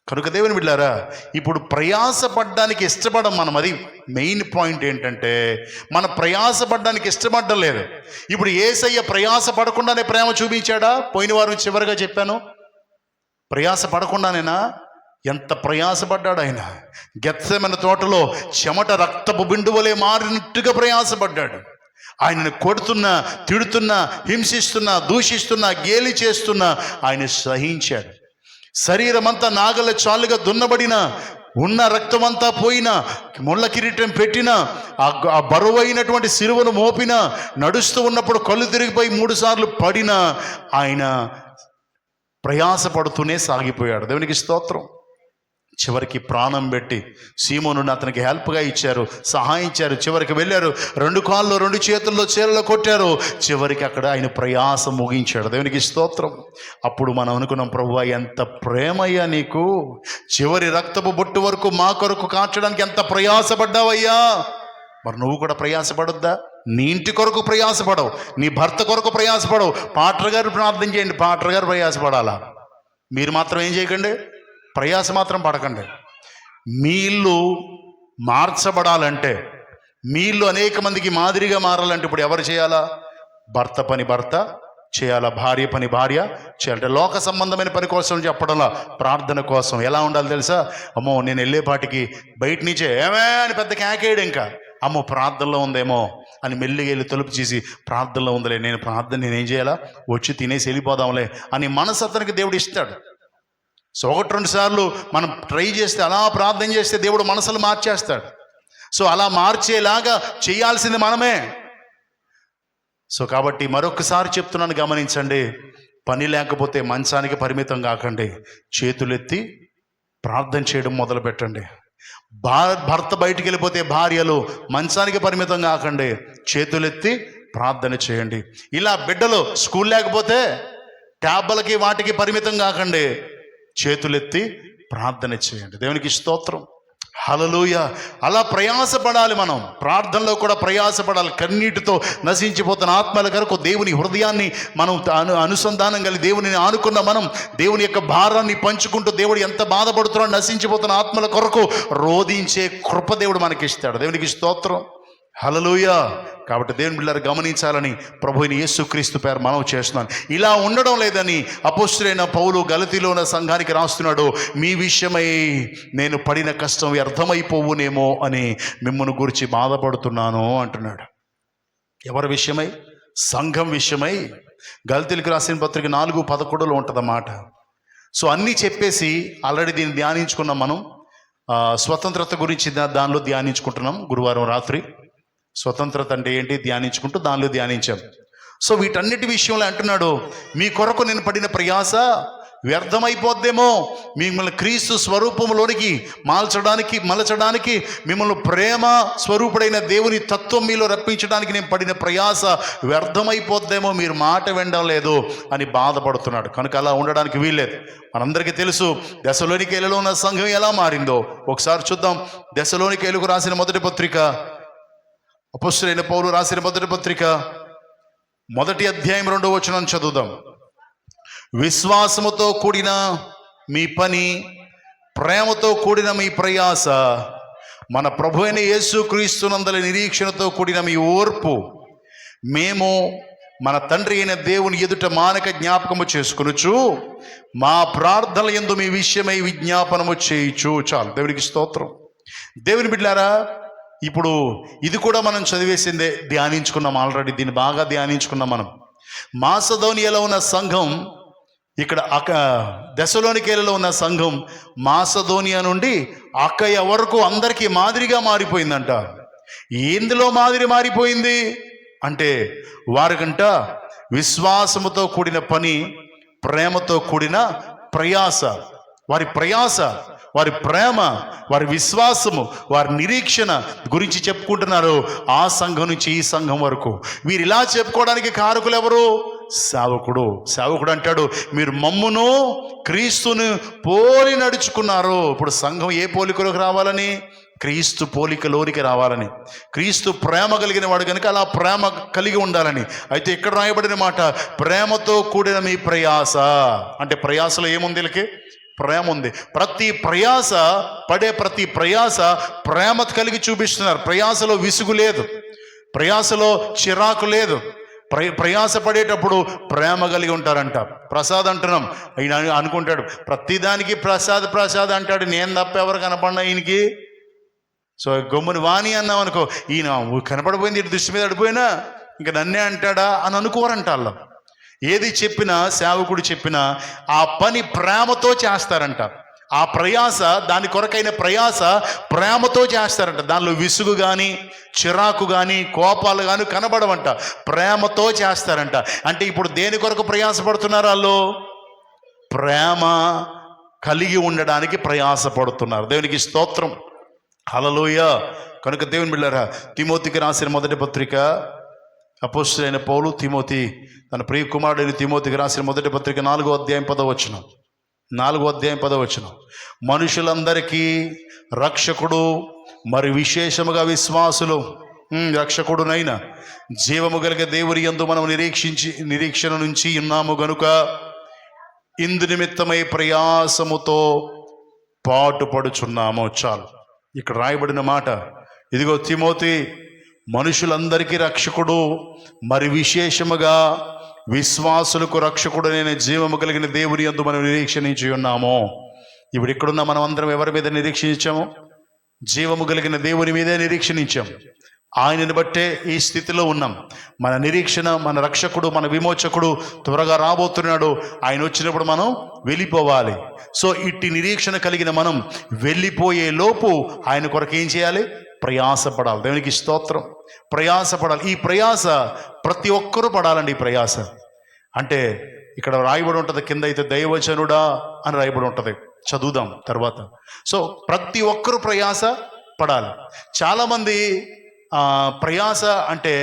కనుక దేవుని బిడ్డలారా, ఇప్పుడు ప్రయాసపడ్డానికి ఇష్టపడం మనం. అది మెయిన్ పాయింట్ ఏంటంటే, మన ప్రయాసపడ్డానికి ఇష్టపడడం లేదు. ఇప్పుడు యేసయ్య ప్రయాస పడకుండానే ప్రేమ చూపించాడా? పోయిన వారం చివరిగా చెప్పాను, ప్రయాస పడకుండానేనా? ఎంత ప్రయాసపడ్డాడు ఆయన. గెత్సెమనే తోటలో చెమట రక్తపు బిందువలే మారినట్టుగా ప్రయాసపడ్డాడు. ఆయనను కొడుతున్నా, తిడుతున్నా, హింసిస్తున్నా, దూషిస్తున్నా, గేలి చేస్తున్నా ఆయన సహించాడు. శరీరం అంతా నాగల చాలుగా దున్నబడిన, ఉన్న రక్తమంతా పోయినా, ముళ్ళ కిరీటం పెట్టినా, ఆ బరువైనటువంటి సిలువను మోపినా, నడుస్తూ ఉన్నప్పుడు కళ్ళు తిరిగిపోయి 3 సార్లు పడినా ఆయన ప్రయాసపడుతూనే సాగిపోయాడు. దేవునికి స్తోత్రం. చివరికి ప్రాణం పెట్టి సీమోనుని అతనికి హెల్ప్గా ఇచ్చారు, సహాయించారు. చివరికి వెళ్ళారు, 2 కాళ్ళు 2 చేతుల్లో చీరలో కొట్టారు. చివరికి అక్కడ ఆయన ప్రయాస ముగించాడు. దేవునికి స్తోత్రం. అప్పుడు మనం అనుకున్నాం, ప్రభువా ఎంత ప్రేమయ్యా నీకు, చివరి రక్తపు బొట్టు వరకు మా కొరకు కాచడానికి ఎంత ప్రయాసపడ్డావయ్యా. మరి నువ్వు కూడా ప్రయాసపడొద్దా? నీ ఇంటి కొరకు ప్రయాసపడవు, నీ భర్త కొరకు ప్రయాసపడవు. పాటర్ గారు ప్రార్థన చేయండి, పాటర్ గారు ప్రయాసపడాలా? మీరు మాత్రం ఏం చేయకండి, ప్రయాస మాత్రం పడకండి. మీ ఇల్లు మార్చబడాలంటే, మీ ఇల్లు అనేక మందికి మాదిరిగా మారాలంటే ఇప్పుడు ఎవరు చేయాలా? భర్త పని భర్త చేయాలా, భార్య పని భార్య చేయాలంటే లోక సంబంధమైన పని కోసం చెప్పడంలా, ప్రార్థన కోసం ఎలా ఉండాలి తెలుసా? అమ్మో నేను వెళ్ళేపాటికి బయట నుంచే ఏమే అని పెద్ద కేకేయడు, ఇంకా అమ్మో ప్రార్థనలో ఉందేమో అని మెల్లిగా వెళ్ళి తలుపు చేసి ప్రార్థనలో ఉందిలే, నేనేం చేయాలా, వచ్చి తినేసి వెళ్ళిపోదాంలే అని మనసు అతనికి దేవుడు ఇస్తాడు. సో 1-2 సార్లు మనం ట్రై చేస్తే, అలా ప్రార్థన చేస్తే దేవుడు మనసులు మార్చేస్తాడు. సో అలా మార్చేలాగా చేయాల్సింది మనమే. సో కాబట్టి మరొకసారి చెప్తున్నాను, గమనించండి. పని లేకపోతే మంచానికి పరిమితం కాకండి, చేతులెత్తి ప్రార్థన చేయడం మొదలు పెట్టండి. భర్త బయటికి వెళ్ళిపోతే భార్యలు మంచానికి పరిమితం కాకండి, చేతులెత్తి ప్రార్థన చేయండి. ఇలా బిడ్డలు స్కూల్ లేకపోతే ట్యాబ్లకి వాటికి పరిమితం కాకండి, చేతులెత్తి ప్రార్థన చేయండి. దేవునికి స్తోత్రం, హల్లెలూయా. అలా ప్రయాసపడాలి, మనం ప్రార్థనలో కూడా ప్రయాసపడాలి. కన్నీటితో నశించిపోతున్న ఆత్మల కొరకు దేవుని హృదయాన్ని మనం అనుసంధానం కలిగి దేవునిని ఆనుకున్న మనం దేవుని యొక్క భారాన్ని పంచుకుంటూ దేవుడు ఎంత బాధపడుతున్నాడో నశించిపోతున్న ఆత్మల కొరకు రోధించే కృప దేవుడు మనకిస్తాడు. దేవునికి స్తోత్రం, హల్లెలూయా. కాబట్టి దేవుని బిడ్డలారా గమనించాలని ప్రభువైన యేసుక్రీస్తు పేరు మనవి చేస్తున్నాను. ఇలా ఉండడం లేదని అపోస్తలుడైన పౌలు గలతీలో ఉన్న సంఘానికి రాస్తున్నాడు. మీ విషయమై నేను పడిన కష్టం వ్యర్థమైపోవునేమో అని మిమ్మల్ని గురించి బాధపడుతున్నాను అంటున్నాడు. ఎవరి విషయమై? సంఘం విషయమై. గలతీలకు రాసిన పత్రిక 4:11 ఉంటుందన్నమాట. సో అన్నీ చెప్పేసి ఆల్రెడీ దీన్ని ధ్యానించుకున్నాం మనం. స్వతంత్రత గురించి దానిలో ధ్యానించుకుంటున్నాం. గురువారం రాత్రి స్వతంత్రత అంటే ఏంటి ధ్యానించుకుంటూ దానిలో ధ్యానించాం. సో వీటన్నిటి విషయంలో అంటున్నాడు, మీ కొరకు నేను పడిన ప్రయాస వ్యర్థమైపోద్దేమో, మిమ్మల్ని క్రీస్తు స్వరూపంలోనికి మలచడానికి మిమ్మల్ని ప్రేమ స్వరూపుడైన దేవుని తత్వం మీలో రప్పించడానికి నేను పడిన ప్రయాస వ్యర్థమైపోద్దేమో, మీరు మాట వినడం లేదు అని బాధపడుతున్నాడు. కనుక అలా ఉండడానికి వీల్లేదు. మనందరికీ తెలుసు దెసలోనికేయులలో ఉన్న సంఘం ఎలా మారిందో. ఒకసారి చూద్దాం. దెసలోనికేయులకు రాసిన మొదటి పత్రిక, అపోస్తలుడైన పౌలు రాసిన మొదటి పత్రిక 1వ అధ్యాయం 2వ వచనం చదువుదాం. విశ్వాసముతో కూడిన మీ పని, ప్రేమతో కూడిన మీ ప్రయాస, మన ప్రభు అయిన యేసుక్రీస్తునందలి నిరీక్షణతో కూడిన మీ ఓర్పు, మేము మన తండ్రి అయిన దేవుని ఎదుట మానక జ్ఞాపకము చేసుకొనుచు మా ప్రార్థనల యందు మీ విషయమై విజ్ఞాపనము చేయుచు. చాలు. దేవునికి స్తోత్రం. దేవుని బిడ్డలారా, ఇప్పుడు ఇది కూడా మనం చదివేసిందే, ధ్యానించుకున్నాం ఆల్రెడీ. దీన్ని బాగా ధ్యానించుకున్నాం మనం. మాసిదోనియాలో ఉన్న సంఘం, ఇక్కడ దెసలోనికేయులలో ఉన్న సంఘం మాసిదోనియా నుండి అక్కయ వరకు అందరికీ మాదిరిగా మారిపోయిందంట. ఎందులో మాదిరి మారిపోయింది అంటే వారికంట విశ్వాసముతో కూడిన పని, ప్రేమతో కూడిన ప్రయాస. వారి ప్రయాస, వారి ప్రేమ, వారి విశ్వాసము, వారి నిరీక్షణ గురించి చెప్పుకుంటున్నారు. ఆ సంఘం నుంచి ఈ సంఘం వరకు వీరు ఇలా చెప్పుకోవడానికి కారకులు ఎవరు? సేవకుడు. సేవకుడు అంటాడు, మీరు మమ్మును క్రీస్తును పోలి నడుచుకున్నారు. ఇప్పుడు సంఘం ఏ పోలికలోకి రావాలని? క్రీస్తు పోలికలోనికి రావాలని. క్రీస్తు ప్రేమ కలిగిన వాడు కనుక అలా ప్రేమ కలిగి ఉండాలని. అయితే ఇక్కడ రాయబడిన మాట, ప్రేమతో కూడిన మీ ప్రయాస అంటే ప్రయాసలో ఏముంది? వీళ్ళకి ప్రేమ ఉంది. ప్రతి ప్రయాస ప్రతి ప్రయాస ప్రేమ కలిగి చూపిస్తున్నారు. ప్రయాసలో విసుగు లేదు, ప్రయాసలో చిరాకు లేదు. ప్రయాస పడేటప్పుడు ప్రేమ కలిగి ఉంటారంట. ప్రసాద్ అంటున్నాం, ఈయన అనుకుంటాడు ప్రతిదానికి ప్రసాద్ అంటాడు, నేను తప్ప ఎవరు కనపడినా ఈయనకి. సో గమ్ముని వాణి అన్నాం అనుకో, ఈయన కనపడిపోయింది, ఇటు దృష్టి మీద అడిపోయినా ఇంకా నన్నే అంటాడా అని అనుకోరంట. అలా ఏది చెప్పినా, సేవకుడు చెప్పినా ఆ పని ప్రేమతో చేస్తారంట. ఆ ప్రయాస, దాని కొరకైన ప్రయాస ప్రేమతో చేస్తారంట. దానిలో విసుగు కానీ, చిరాకు కానీ, కోపాలు కానీ కనబడవంట. ప్రేమతో చేస్తారంట. అంటే ఇప్పుడు దేని కొరకు ప్రయాసపడుతున్నారు? వాళ్ళు ప్రేమ కలిగి ఉండడానికి ప్రయాసపడుతున్నారు. దేవునికి స్తోత్రం, హల్లెలూయా. కనుక దేవుని బిడ్డలారా, తిమోతికి రాసిన మొదటి పత్రిక, అపోస్తలుడైన పౌలు తన ప్రియ కుమారుడైన తిమోతికి రాసిన మొదటి పత్రిక 4వ అధ్యాయం 10వ వచనం. మనుషులందరికీ రక్షకుడు, మరి విశేషముగా విశ్వాసులు రక్షకుడునైన జీవము కలిగే దేవుని యందు మనం నిరీక్షణ నుంచి ఉన్నాము గనుక ఇందు నిమిత్తమై ప్రయాసముతో పాటుపడుచున్నాము. చాలు. ఇక్కడ రాయబడిన మాట, ఇదిగో తిమోతి, మనుషులందరికీ రక్షకుడు, మరి విశేషముగా విశ్వాసులకు రక్షకుడు నేను జీవము కలిగిన దేవుని యందు మనం నిరీక్షించి ఉన్నాము. ఇప్పుడు ఇక్కడున్న మనం అందరం ఎవరి మీద నిరీక్షించాము? జీవము కలిగిన దేవుని మీదే నిరీక్షించాం. ఆయనను బట్టే ఈ స్థితిలో ఉన్నాం. మన నిరీక్షణ, మన రక్షకుడు, మన విమోచకుడు త్వరగా రాబోతున్నాడు. ఆయన వచ్చినప్పుడు మనం వెళ్ళిపోవాలి. సో ఇట్టి నిరీక్షణ కలిగిన మనం వెళ్ళిపోయే లోపు ఆయన కొరకు ఏం చేయాలి? ప్రయాసపడాలి. దేవునికి స్తోత్రం. ప్రయాసపడాలి. ఈ ప్రయాస ప్రతి ఒక్కరూ పడాలండి. ఈ ప్రయాస అంటే ఇక్కడ రాయబడి ఉంటుంది, కింద అయితే దైవజనుడా అని రాయబడి ఉంటుంది, చదువుదాం తర్వాత. సో ప్రతి ఒక్కరూ ప్రయాస పడాలి. చాలామంది ప్రయాస అంటే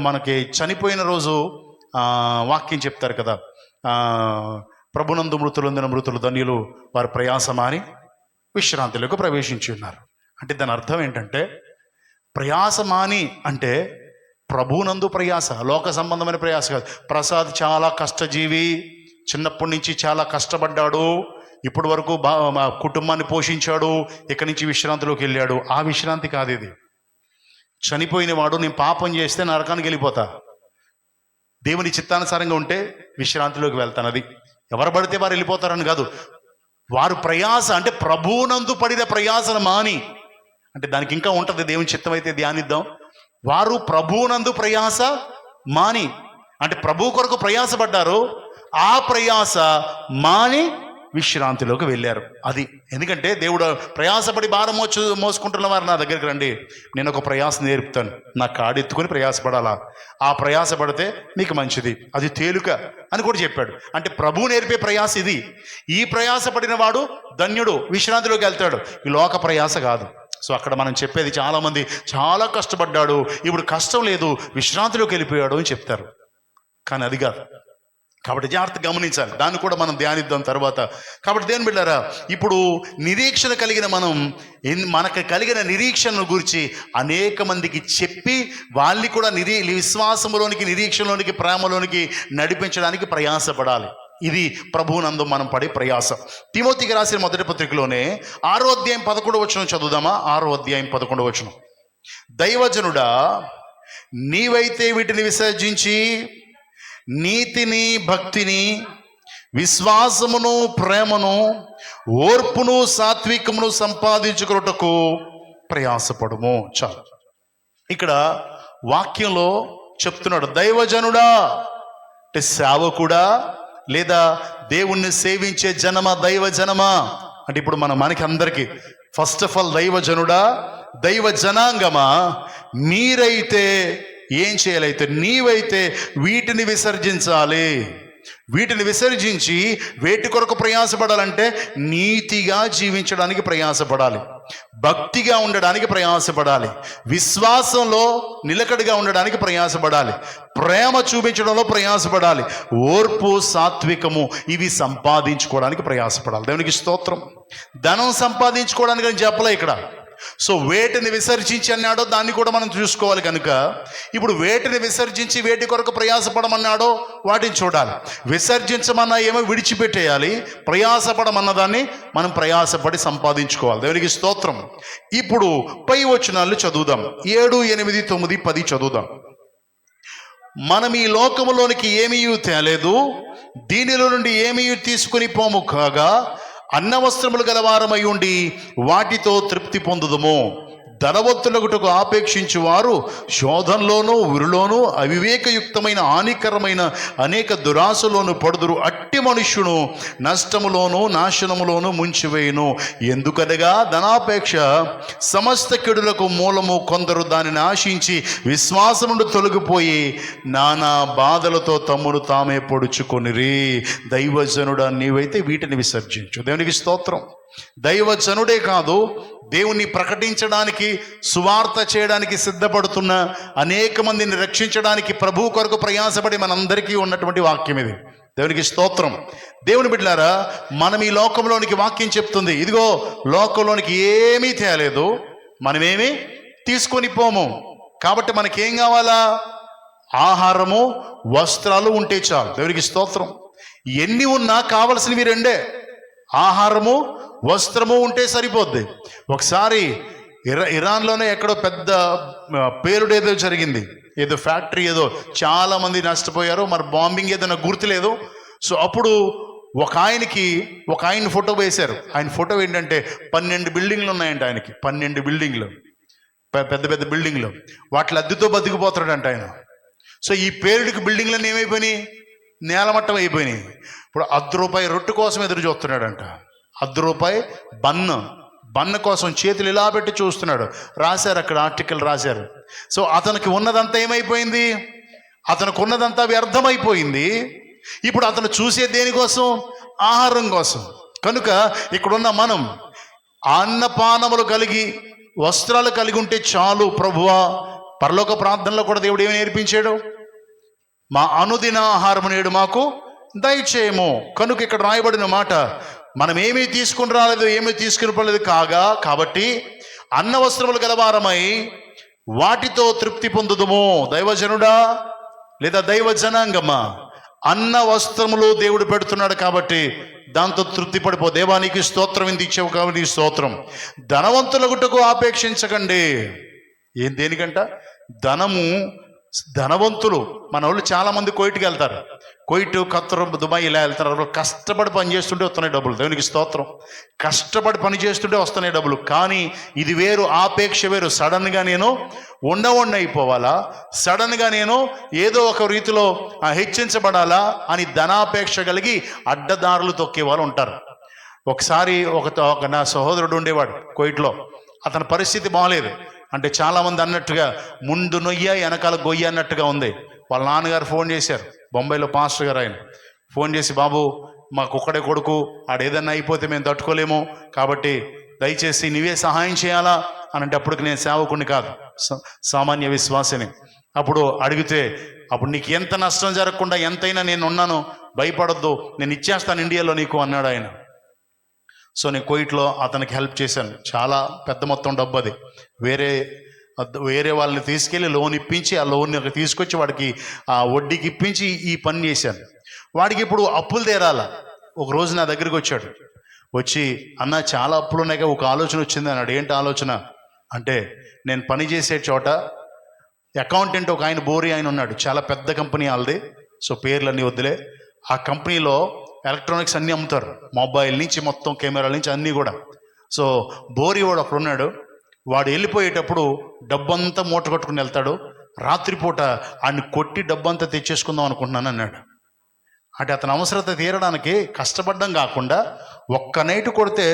మనకి చనిపోయిన రోజు వాక్యం చెప్తారు కదా, ప్రభునందు మృతులందిన మృతులు ధన్యులు వారి ప్రయాస మాని విశ్రాంతిలోకి ప్రవేశించి ఉన్నారు. అంటే దాని అర్థం ఏంటంటే, ప్రయాస మాని అంటే ప్రభునందు ప్రయాస, లోక సంబంధమైన ప్రయాస కాదు. ప్రసాద్ చాలా కష్టజీవి, చిన్నప్పటి నుంచి చాలా కష్టపడ్డాడు, ఇప్పటి వరకు కుటుంబాన్ని పోషించాడు, ఇక్కడి నుంచి విశ్రాంతిలోకి వెళ్ళాడు. ఆ విశ్రాంతి కాదు ఇది. చనిపోయిన వాడు నేను పాపం చేస్తే నరకానికి వెళ్ళిపోతా, దేవుని చిత్తానుసారంగా ఉంటే విశ్రాంతిలోకి వెళ్తాను. అది ఎవరు పడితే వారు వెళ్ళిపోతారని కాదు. వారు ప్రయాస అంటే ప్రభువునందు పడిన ప్రయాసను మాని, అంటే దానికి ఇంకా ఉంటుంది, దేవుని చిత్తం అయితే ధ్యానిద్దాం. వారు ప్రభువునందు ప్రయాస మాని అంటే ప్రభు కొరకు ప్రయాసపడ్డారు, ఆ ప్రయాస మాని విశ్రాంతిలోకి వెళ్ళారు. అది ఎందుకంటే దేవుడు ప్రయాసపడి భారం మోసుకుంటున్న వారు నా దగ్గరికి రండి, నేను ఒక ప్రయాస నేర్పుతాను, నా కాడు ఎత్తుకొని ప్రయాసపడాలా, ఆ ప్రయాసపడితే నీకు మంచిది, అది తేలిక అని కూడా చెప్పాడు. అంటే ప్రభు నేర్పే ప్రయాస ఇది. ఈ ప్రయాసపడిన వాడు ధన్యుడు, విశ్రాంతిలోకి వెళ్తాడు. ఈ లోక ప్రయాస కాదు. సో అక్కడ మనం చెప్పేది, చాలామంది చాలా కష్టపడ్డాడు, ఇప్పుడు కష్టం లేదు, విశ్రాంతిలోకి వెళ్ళిపోయాడు అని చెప్తారు. కానీ అది కాదు. కాబట్టి జాగ్రత్త గమనించాలి, దాన్ని కూడా మనం ధ్యానిద్దాం తర్వాత. కాబట్టి దేవుని బిడ్డలారా, ఇప్పుడు నిరీక్షణ కలిగిన మనకు కలిగిన నిరీక్షణ గురించి అనేక మందికి చెప్పి వాళ్ళని కూడా విశ్వాసంలోనికి, నిరీక్షణలోనికి, ప్రేమలోనికి నడిపించడానికి ప్రయాసపడాలి. ఇది ప్రభువునందు మనం పడే ప్రయాస. తిమోతికి రాసిన మొదటి పత్రికలోనే 6వ అధ్యాయం 11వ వచనం చదువుదామా. 6వ అధ్యాయం 11వ వచనం, దైవజనుడా నీవైతే వీటిని విసర్జించి నీతిని, భక్తిని, విశ్వాసమును, ప్రేమను, ఓర్పును, సాత్వికమును సంపాదించుకొనుటకు ప్రయాసపడుము. చాలు. ఇక్కడ వాక్యంలో చెప్తున్నాడు, దైవజనుడా అంటే సేవకుడా, లేదా దేవుణ్ణి సేవించే జనమా, దైవ జనమా అంటే ఇప్పుడు మనకి అందరికీ ఫస్ట్ ఆఫ్ ఆల్ దైవజనుడా, దైవ జనాంగమా, మీరైతే ఏం చేయాలైతే, నీవైతే వీటిని విసర్జించాలి. వీటిని విసర్జించి వేటి కొరకు ప్రయాసపడాలంటే నీతిగా జీవించడానికి ప్రయాసపడాలి, భక్తిగా ఉండడానికి ప్రయాసపడాలి, విశ్వాసంలో నిలకడగా ఉండడానికి ప్రయాసపడాలి, ప్రేమ చూపించడంలో ప్రయాసపడాలి, ఓర్పు, సాత్వికము ఇవి సంపాదించుకోవడానికి ప్రయాసపడాలి. దేవునికి స్తోత్రం. ధనం సంపాదించుకోవడానికి అని చెప్పలే ఇక్కడ. సో వేటిని విసర్జించి అన్నాడో దాన్ని కూడా మనం చూసుకోవాలి. కనుక ఇప్పుడు వేటిని విసర్జించి వేటి కొరకు ప్రయాసపడమన్నాడో వాటిని చూడాలి. విసర్జించమన్నా ఏమో విడిచిపెట్టేయాలి, ప్రయాసపడమన్నదాన్ని మనం ప్రయాసపడి సంపాదించుకోవాలి. దేవునికి స్తోత్రం. ఇప్పుడు పై వచనాలు చదువుదాం. 7, 8, 9, 10 చదువుదాం. మనం ఈ లోకములోనికి ఏమీ తేలేదు, దీనిలో నుండి ఏమీ తీసుకుని పోము కాగా అన్నవస్త్రములు గలవారమై ఉండి వాటితో తృప్తి పొందుదుము. ధనవంతులగుటకు ఆపేక్షించు వారు శోధంలోనూ, ఉరిలోనూ, అవివేకయుక్తమైన హానికరమైన అనేక దురాశలోను పడుదురు. అట్టి మనుష్యును నష్టములోను, నాశనములోను ముంచివేయును. ఎందుకనగా ధనాపేక్ష సమస్త కెడులకు మూలము. కొందరు దానిని ఆశించి విశ్వాసం నుండి తొలగిపోయి నానా బాధలతో తమ్మును తామే పొడుచుకొనిరి. దైవజనుడా నీవైతే వీటిని విసర్జించు. దేవునికి స్తోత్రం. దైవజనుడే కాదు, దేవుణ్ణి ప్రకటించడానికి, సువార్త చేయడానికి సిద్ధపడుతున్న అనేక మందిని రక్షించడానికి ప్రభు కొరకు ప్రయాసపడి మనందరికీ ఉన్నటువంటి వాక్యం ఇది. దేవునికి స్తోత్రం. దేవుని బిడ్డలారా, మనం ఈ లోకంలోనికి వాక్యం చెప్తుంది, ఇదిగో లోకంలోనికి ఏమీ తేలేదు, మనమేమీ తీసుకొని పోము. కాబట్టి మనకేం కావాలా? ఆహారము, వస్త్రాలు ఉంటే చాలు. దేవునికి స్తోత్రం. ఎన్ని ఉన్నా కావలసినవి రెండే, ఆహారము, వస్త్రము ఉంటే సరిపోద్ది. ఒకసారి ఇరాన్లోనే ఎక్కడో పెద్ద పేలుడేదో జరిగింది, ఏదో ఫ్యాక్టరీ ఏదో, చాలా మంది నష్టపోయారు. మరి బాంబింగ్ ఏదో నాకు గుర్తులేదు. సో అప్పుడు ఒక ఆయన ఫోటో వేశారు. ఆయన ఫోటో ఏంటంటే 12 బిల్డింగ్లు ఉన్నాయంట ఆయనకి, 12 బిల్డింగ్లు, పెద్ద పెద్ద బిల్డింగ్లు. వాటి అద్దెతో బతికిపోతాడంట ఆయన. సో ఈ పేలుడికి బిల్డింగ్లన్నీ ఏమైపోయినాయి? నేలమట్టం అయిపోయినాయి. ఇప్పుడు ₹1 రొట్టె కోసం ఎదురు చూస్తున్నాడంట. ₹1 బన్న కోసం చేతులు ఇలా పెట్టి చూస్తున్నాడు. రాశారు అక్కడ, ఆర్టికల్ రాశారు. సో అతనికి ఉన్నదంతా ఏమైపోయింది? అతనికి ఉన్నదంతా వ్యర్థమైపోయింది. ఇప్పుడు అతను చూసే దేనికోసం? ఆహారం కోసం. కనుక ఇక్కడున్న మనం అన్నపానములు కలిగి వస్త్రాలు కలిగి ఉంటే చాలు ప్రభువా. పరలోక ప్రార్థనలో కూడా దేవుడు ఏమి నేర్పించాడు? మా అనుదిన ఆహారం నేడు మాకు దయచేయము. కనుక ఇక్కడ రాయబడిన మాట, మనం ఏమీ తీసుకుని రాలేదు, ఏమీ తీసుకుని పోలేదు కాబట్టి అన్న వస్త్రములు గలవారమై వాటితో తృప్తి పొందుదుము. దైవజనుడా లేదా దైవ జనాంగమా, అన్న వస్త్రములు దేవుడు పెడుతున్నాడు కాబట్టి దాంతో తృప్తి పడిపో. దేవానికి స్తోత్రం, ఇంత ఇచ్చావు కాబట్టి స్తోత్రం. ధనవంతులగుటకు ఆపేక్షించకండి. ఏం దేనికంట? ధనవంతులు మన వాళ్ళు చాలామంది కోయిట్కి వెళ్తారు. కోయిట్, ఖత్తర్, దుబాయ్ ఇలా వెళ్తారు. వాళ్ళు కష్టపడి పని చేస్తుంటే వస్తున్నాయి డబ్బులు. దేవునికి స్తోత్రం. కష్టపడి పని చేస్తుంటే వస్తున్నాయి డబ్బులు. కానీ ఇది వేరు, ఆపేక్ష వేరు. సడన్గా నేను అయిపోవాలా, సడన్గా నేను ఏదో ఒక రీతిలో హెచ్చించబడాలా అని ధనాపేక్ష కలిగి అడ్డదారులు తొక్కే వాళ్ళు ఉంటారు. ఒకసారి ఒక నా సహోదరుడు ఉండేవాడు కోయిట్లో. అతని పరిస్థితి బాగలేదు. అంటే చాలామంది అన్నట్టుగా ముందు నొయ్య వెనకాల గొయ్య అన్నట్టుగా ఉంది. వాళ్ళ నాన్నగారు ఫోన్ చేశారు, బొంబాయిలో పాస్టర్ గారు. ఆయన ఫోన్ చేసి, బాబు మాకు ఒక్కడే కొడుకు, ఆడేదన్నా అయిపోతే మేము తట్టుకోలేము, కాబట్టి దయచేసి నీవే సహాయం చేయాలా అని అంటే, అప్పటికి నేను సేవకుని కాదు, సామాన్య విశ్వాసిని. అప్పుడు అడిగితే, అప్పుడు నీకు ఎంత నష్టం జరగకుండా ఎంతైనా నేను ఉన్నాను, భయపడొద్దు, నేను ఇచ్చేస్తాను ఇండియాలో నీకు అన్నాడు ఆయన. సో నేను కోయిట్లో అతనికి హెల్ప్ చేశాను. చాలా పెద్ద మొత్తం డబ్బు అది. వేరే వాళ్ళని తీసుకెళ్ళి లోన్ ఇప్పించి, ఆ లోన్ తీసుకొచ్చి వాడికి ఆ వడ్డీకి ఇప్పించి ఈ పని చేశాను. వాడికి ఇప్పుడు అప్పులు తీరాల. ఒక రోజు నా దగ్గరికి వచ్చాడు. వచ్చి, అన్న చాలా అప్పులు ఉన్నాయి, ఒక ఆలోచన వచ్చింది అన్నాడు. ఏంటి ఆలోచన అంటే, నేను పని చేసే చోట అకౌంటెంట్ ఒక ఆయన, బోరి ఆయన ఉన్నాడు. చాలా పెద్ద కంపెనీ వాళ్ళది. సో పేర్లన్నీ వద్దులే. ఆ కంపెనీలో ఎలక్ట్రానిక్స్ అన్నీ అమ్ముతారు, మొబైల్ నుంచి మొత్తం కెమెరాల నుంచి అన్నీ కూడా. సో బోరి వాడు అక్కడ ఉన్నాడు. వాడు వెళ్ళిపోయేటప్పుడు డబ్బంతా మూట కట్టుకుని వెళ్తాడు. రాత్రిపూట ఆయన్ని కొట్టి డబ్బంతా తెచ్చేసుకుందాం అనుకుంటున్నాను అన్నాడు. అంటే అతని అవసరత తీరడానికి కష్టపడ్డం కాకుండా ఒక్క నైట్ కొడితే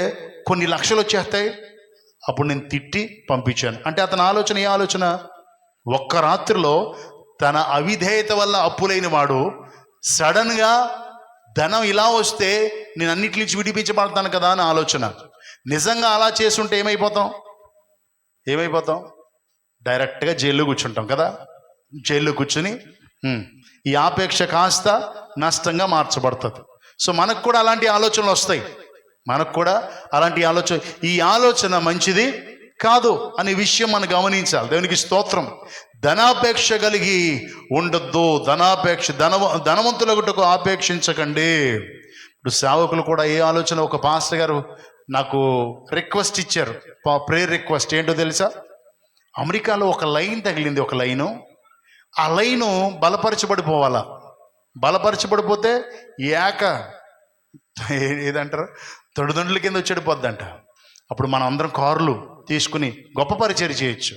కొన్ని లక్షలు వచ్చేస్తాయి. అప్పుడు నేను తిట్టి పంపించాను. అంటే అతని ఆలోచన ఏ ఆలోచన? ఒక్క రాత్రిలో తన అవిధేయత వల్ల అప్పులైన వాడు సడన్గా ధనం ఇలా వస్తే నేను అన్నిటి నుంచి విడిపించబడతాను కదా అని ఆలోచన. నిజంగా అలా చేస్తుంటే ఏమైపోతాం? డైరెక్ట్గా జైల్లో కూర్చుంటాం కదా. జైల్లో కూర్చుని ఈ ఆపేక్ష కాస్త నష్టంగా మార్చబడుతుంది. సో మనకు కూడా అలాంటి ఆలోచనలు వస్తాయి. ఈ ఆలోచన మంచిది కాదు అనే విషయం మనం గమనించాలి. దేవునికి స్తోత్రం. ధనాపేక్ష కలిగి ఉండొద్దు. ధనవంతులగుటకు ఆపేక్షించకండి. ఇప్పుడు సేవకులు కూడా ఏ ఆలోచన, ఒక పాస్టర్ గారు నాకు రిక్వెస్ట్ ఇచ్చారు, ప్రేయర్ రిక్వెస్ట్. ఏంటో తెలుసా? అమెరికాలో ఒక లైన్ తగిలింది, ఒక లైను. ఆ లైను బలపరచబడిపోవాలా. బలపరచబడిపోతే ఏదంటారు, తొడిదండ్రుల కింద వచ్చేడిపోద్దంట. అప్పుడు మనం అందరం కార్లు తీసుకుని గొప్ప పరిచర్య చేయొచ్చు.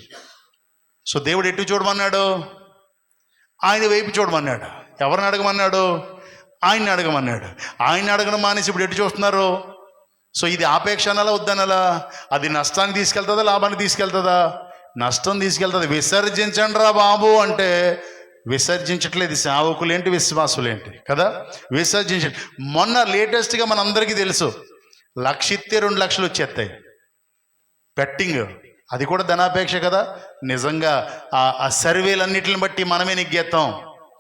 సో దేవుడు ఎటు చూడమన్నాడు? ఆయన వైపు చూడమన్నాడు. ఎవరిని అడగమన్నాడు? ఆయన్ని అడగమన్నాడు. ఆయన్ని అడగడం మానేసి ఇప్పుడు ఎటు చూస్తున్నారు? సో ఇది ఆపేక్ష అనాలా వద్దనాలా? అది నష్టాన్ని తీసుకెళ్తుందా, లాభాన్ని తీసుకెళ్తుందా? నష్టం తీసుకెళ్తుంది. విసర్జించండి రా బాబు అంటే విసర్జించట్లేదు. సేవకులేంటి, విశ్వాసులేంటి కదా, విసర్జించండి. మొన్న లేటెస్ట్గా మనందరికీ తెలుసు, 1,00,000 ఇస్తే 2 లక్షలు వచ్చేస్తాయి బెట్టింగ్. అది కూడా ధనాపేక్ష కదా. నిజంగా ఆ సర్వేలన్నిటిని బట్టి మనమే నెగ్గేస్తాం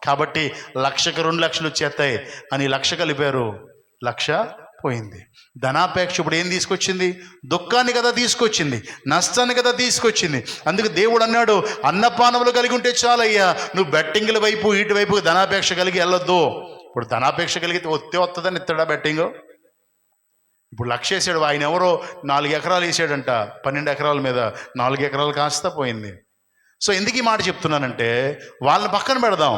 కాబట్టి 1,00,000కి 2 లక్షలు వచ్చేస్తాయి అని 1,00,000 కలిపారు, 1,00,000 పోయింది. ధనాపేక్ష ఇప్పుడు ఏం తీసుకొచ్చింది? దుఃఖాన్ని కదా తీసుకొచ్చింది, నష్టాన్ని కదా తీసుకొచ్చింది. అందుకు దేవుడు అన్నాడు, అన్నపానములు కలిగి ఉంటే చాలయ్యా, నువ్వు బెట్టింగ్ల వైపు వీటి వైపు ధనాపేక్ష కలిగి వెళ్ళొద్దు. ఇప్పుడు ధనాపేక్ష కలిగితే వస్తుందని ఇస్తాడా బెట్టింగ్? ఇప్పుడు 1,00,000 వేసాడు ఆయన, ఎవరో 4 ఎకరాలు వేసాడంట, 12 ఎకరాల మీద 4 ఎకరాలు కాస్త పోయింది. సో ఎందుకు ఈ మాట చెప్తున్నానంటే, వాళ్ళని పక్కన పెడదాం.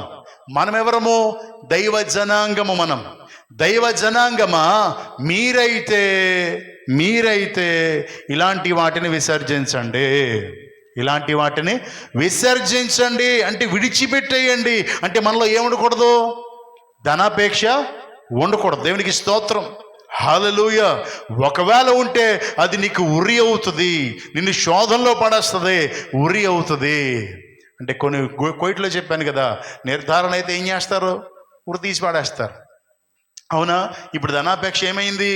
మనం ఎవరము? దైవ జనాంగము. మనం దైవ జనాంగమా? మీరైతే ఇలాంటి వాటిని విసర్జించండి. ఇలాంటి వాటిని విసర్జించండి అంటే విడిచిపెట్టేయండి. అంటే మనలో ఏముండకూడదు? ధనాపేక్ష ఉండకూడదు. దేవునికి స్తోత్రం, హల్లెలూయా. ఒకవేళ ఉంటే అది నీకు ఉరి అవుతుంది, నిన్ను శోధనలో పడేస్తుంది, ఉరి అవుతుంది. అంటే కొన్ని కోయిట్లో చెప్పాను కదా, నిర్ధారణ అయితే ఏం చేస్తారు, ఉరి తీసి పడేస్తారు. అవునా? ఇప్పుడు ధనాపేక్ష ఏమైంది?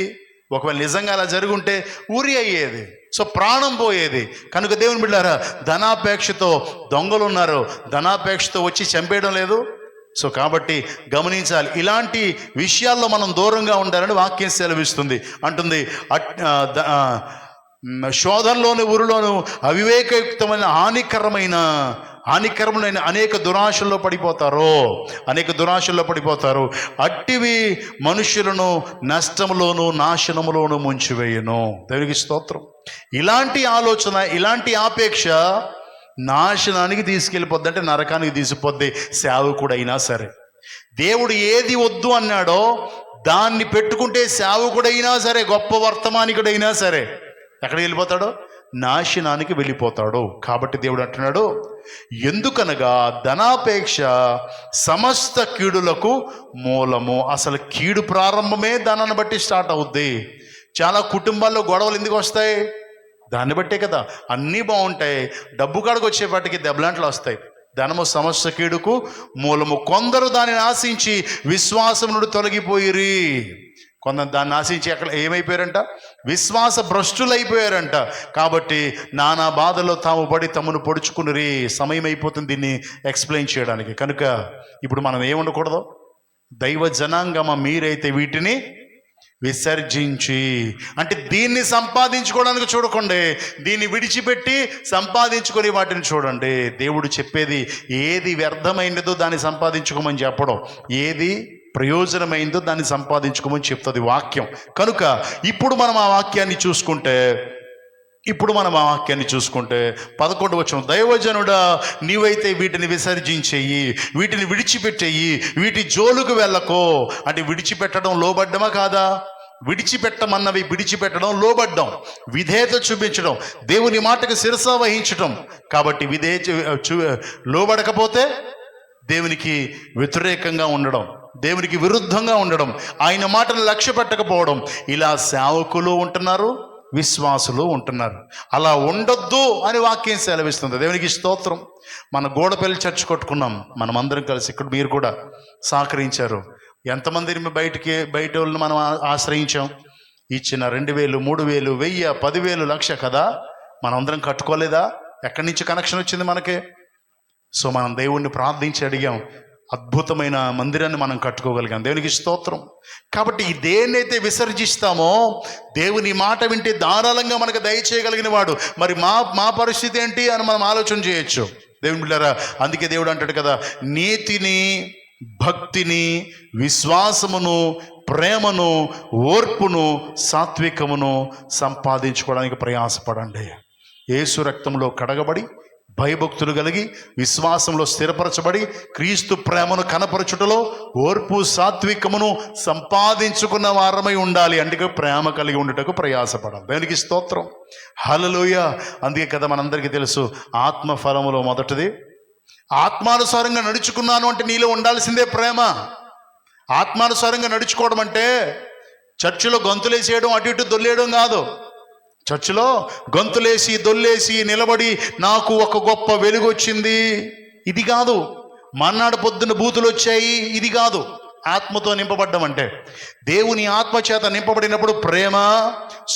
ఒకవేళ నిజంగా అలా జరుగుంటే ఉరి అయ్యేది, సో ప్రాణం పోయేది. కనుక దేవుని బిడ్డారా, ధనాపేక్షతో దొంగలు ఉన్నారు, ధనాపేక్షతో వచ్చి చంపేయడం లేదు. సో కాబట్టి గమనించాలి, ఇలాంటి విషయాల్లో మనం దూరంగా ఉండాలని వాక్యం సెలవిస్తుంది. అంటుంది శోధనలోని ఊరిలోను అవివేకయుక్తమైన హానికరమైన అనేక దురాశల్లో పడిపోతారు. అట్టివి మనుషులను నష్టములోను నాశనములోను ముంచివేయును. దేవునికి స్తోత్రం. ఇలాంటి ఆలోచన, ఇలాంటి ఆపేక్ష నాశనానికి తీసుకెళ్ళిపోద్ది, అంటే నరకానికి తీసుకుపోద్ది. సేవకుడైనా సరే, దేవుడు ఏది వద్దు అన్నాడో దాన్ని పెట్టుకుంటే సేవకుడైనా సరే, గొప్ప వర్తమానికుడైనా సరే ఎక్కడికి వెళ్ళిపోతాడో, నాశనానికి వెళ్ళిపోతాడు. కాబట్టి దేవుడు అంటున్నాడు, ఎందుకనగా ధనాపేక్ష సమస్త కీడులకు మూలము. అసలు కీడు ప్రారంభమే ధనాన్ని బట్టి స్టార్ట్ అవుద్ది. చాలా కుటుంబాల్లో గొడవలు ఎందుకు వస్తాయి? దాన్ని బట్టే కదా. అన్నీ బాగుంటాయి, డబ్బు కాడికి వచ్చేపాటికి దెబ్బలాంట్లు వస్తాయి. ధనము సమస్త కీడుకు మూలము. కొందరు దానిని ఆశించి విశ్వాసం నుండి తొలగిపోయిరి. కొందరు దాన్ని ఆశించి ఏమైపోయారంట? విశ్వాస భ్రష్టులైపోయారంట. కాబట్టి నానా బాధలో తాము పడి తమను పొడుచుకుని సమయం అయిపోతుంది దీన్ని ఎక్స్ప్లెయిన్ చేయడానికి. కనుక ఇప్పుడు మనం ఏముండకూడదు? దైవ జనాంగమ మీరైతే వీటిని విసర్జించి, అంటే దీన్ని సంపాదించుకోవడానికి చూడకండి, దీన్ని విడిచిపెట్టి సంపాదించుకొని వాటిని చూడండి. దేవుడు చెప్పేది ఏది వ్యర్థమైనదో దాన్ని సంపాదించుకోమని చెప్పడం, ఏది ప్రయోజనమైందో దాన్ని సంపాదించుకోమని చెప్తుంది వాక్యం. కనుక ఇప్పుడు మనం ఆ వాక్యాన్ని చూసుకుంటే 11వ వచనం, దైవజనుడా నీవైతే వీటిని విసర్జించేయి, వీటిని విడిచిపెట్టేయి, వీటి జోలుకు వెళ్ళకో. అంటే విడిచిపెట్టడం లోబడ్డమా కాదా? విడిచిపెట్టడం లోబడ్డం, విధేయత చూపించడం, దేవుని మాటకు శిరస వహించడం. కాబట్టి లోబడకపోతే దేవునికి వ్యతిరేకంగా ఉండడం, దేవునికి విరుద్ధంగా ఉండడం, ఆయన మాటను లక్ష్య పెట్టకపోవడం. ఇలా సేవకులు ఉంటున్నారు, విశ్వాసులు ఉంటున్నారు. అలా ఉండొద్దు అని వాక్యం సెలవిస్తుంది. దేవునికి స్తోత్రం. మన గోడపల్లి చర్చ్ కట్టుకున్నాం, మనమందరం కలిసి. ఇక్కడ మీరు కూడా సహకరించారు. ఎంతమందిని బయట వాళ్ళని మనం ఆశ్రయించాం? ఇచ్చిన 2000, 3000, 1000, 10,000, 1,00,000 కదా. మనందరం కట్టుకోలేదా? ఎక్కడి నుంచి కనెక్షన్ వచ్చింది మనకి? సో మనం దేవుణ్ణి ప్రార్థించి అడిగాం, అద్భుతమైన మందిరాన్ని మనం కట్టుకోగలిగాం. దేవునికి స్తోత్రం. కాబట్టి దేన్నైతే విసర్జిస్తామో, దేవుని మాట వింటే ధారాళంగా మనకు దయచేయగలిగిన వాడు, మరి మా పరిస్థితి ఏంటి అని మనం ఆలోచన చేయొచ్చు. దేవుని బిడ్డలారా, అందుకే దేవుడు అంటాడు కదా, నీతిని, భక్తిని, విశ్వాసమును, ప్రేమను, ఓర్పును, సాత్వికమును సంపాదించుకోవడానికి ప్రయాసపడండి. యేసు రక్తంలో కడగబడి, భయభక్తులు కలిగి, విశ్వాసంలో స్థిరపరచబడి, క్రీస్తు ప్రేమను కనపరచుటలో ఓర్పు సాత్వికమును సంపాదించుకున్న వారమై ఉండాలి. అందుకే ప్రేమ కలిగి ఉండటకు ప్రయాసపడాలి. దేవునికి స్తోత్రం. హల్లెలూయా. అందుకే కదా మనందరికీ తెలుసు, ఆత్మఫలములో మొదటిది ఆత్మానుసారంగా నడుచుకున్నాను అంటే నీలో ఉండాల్సిందే ప్రేమ. ఆత్మానుసారంగా నడుచుకోవడం అంటే చర్చిలో గొంతులేసేయడం, అటు ఇటు దొల్లేయడం కాదు. చర్చిలో గొంతులేసి దొల్లేసి నిలబడి నాకు ఒక గొప్ప వెలుగు వచ్చింది, ఇది కాదు. మన్నాడు పొద్దున్న బూతులు వచ్చాయి, ఇది కాదు. ఆత్మతో నింపబడ్డం అంటే, దేవుని ఆత్మచేత నింపబడినప్పుడు ప్రేమ,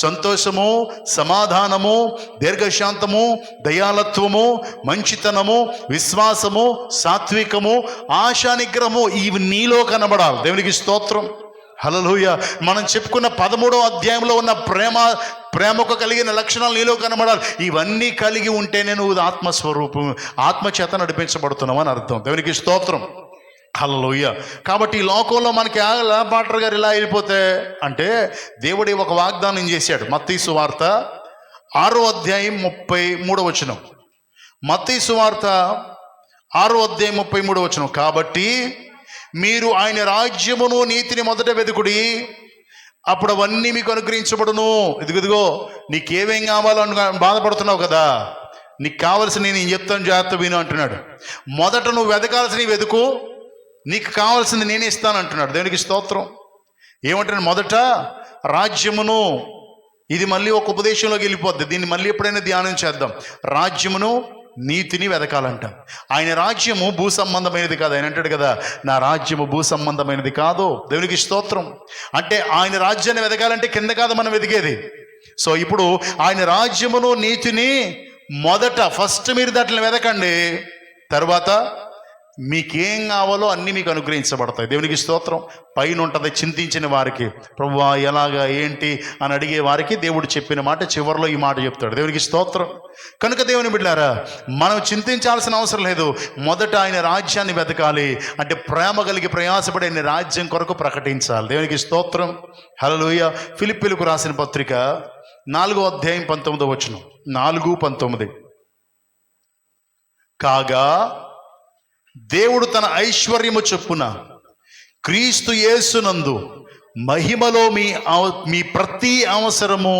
సంతోషము, సమాధానము, దీర్ఘశాంతము, దయాలత్వము, మంచితనము, విశ్వాసము, సాత్వికము, ఆశా నిగ్రహము, ఇవి నీలో కనబడాలి. దేవునికి స్తోత్రం. హల్లెలూయా. మనం చెప్పుకున్న 13వ అధ్యాయంలో ఉన్న ప్రేమకు కలిగిన లక్షణాలు నీలో కనబడాలి. ఇవన్నీ కలిగి ఉంటేనే నువ్వు ఆత్మస్వరూపం, ఆత్మచేత నడిపించబడుతున్నావు అని అర్థం. దేవునికి స్తోత్రం. హల్లెలూయా. కాబట్టి ఈ లోకంలో మనకి పాటర్ గారు ఇలా వెళ్ళిపోతే అంటే, దేవుడి ఒక వాగ్దానం చేశాడు. మత్తయి సువార్త 6వ అధ్యాయం 33వ వచనం. మత్తయి సువార్త 6వ అధ్యాయం 33వ వచనం. కాబట్టి మీరు ఆయన రాజ్యమును నీతిని మొదట వెతుకుడి, అప్పుడు అవన్నీ మీకు అనుగ్రహించబడును. ఇదిగో నీకేమేం కావాలని బాధపడుతున్నావు కదా, నీకు కావలసిన నేను చెప్తాను, జాగ్రత్త విను అంటున్నాడు. మొదట నువ్వు వెతకాల్సినవి వెతుకు, నీకు కావాల్సింది నేనే ఇస్తాను అంటున్నాడు. దేవునికి స్తోత్రం. ఏమంటున్నాడు? మొదట రాజ్యమును, ఇది మళ్ళీ ఒక ఉపదేశంలోకి వెళ్ళిపోద్ది, దీన్ని మళ్ళీ ఎప్పుడైనా ధ్యానం చేద్దాం. రాజ్యమును నీతిని వెతకాలంట. ఆయన రాజ్యము భూ సంబంధమైనది కాదు. ఆయన అంటాడు కదా, నా రాజ్యము భూ సంబంధమైనది కాదు. దేవునికి స్తోత్రం. అంటే ఆయన రాజ్యాన్ని వెతకాలంటే కింద కాదు మనం వెతికేది. సో ఇప్పుడు ఆయన రాజ్యమును నీతిని ఫస్ట్ మీరు దాంట్లో వెతకండి. తర్వాత మీకేం కావాలో అన్నీ మీకు అనుగ్రహించబడతాయి. దేవునికి స్తోత్రం. పైన ఉంటుంది చింతించిన వారికి, ప్రభువా ఎలాగా ఏంటి అని అడిగే వారికి దేవుడు చెప్పిన మాట చివరిలో ఈ మాట చెప్తాడు. దేవునికి స్తోత్రం. కనుక దేవుని బిడ్డలారా, మనం చింతించాల్సిన అవసరం లేదు. మొదట ఆయన రాజ్యాన్ని వెతకాలి. అంటే ప్రేమ కలిగి ప్రయాసపడి ఆయన రాజ్యం కొరకు ప్రకటించాలి. దేవునికి స్తోత్రం. హల్లెలూయా. ఫిలిప్పీలకు రాసిన పత్రిక 4వ అధ్యాయం 19వ వచనం, 4:19. కాగా దేవుడు తన ఐశ్వర్యము చొప్పున క్రీస్తు యేసునందు మహిమలో మీ ప్రతి అవసరము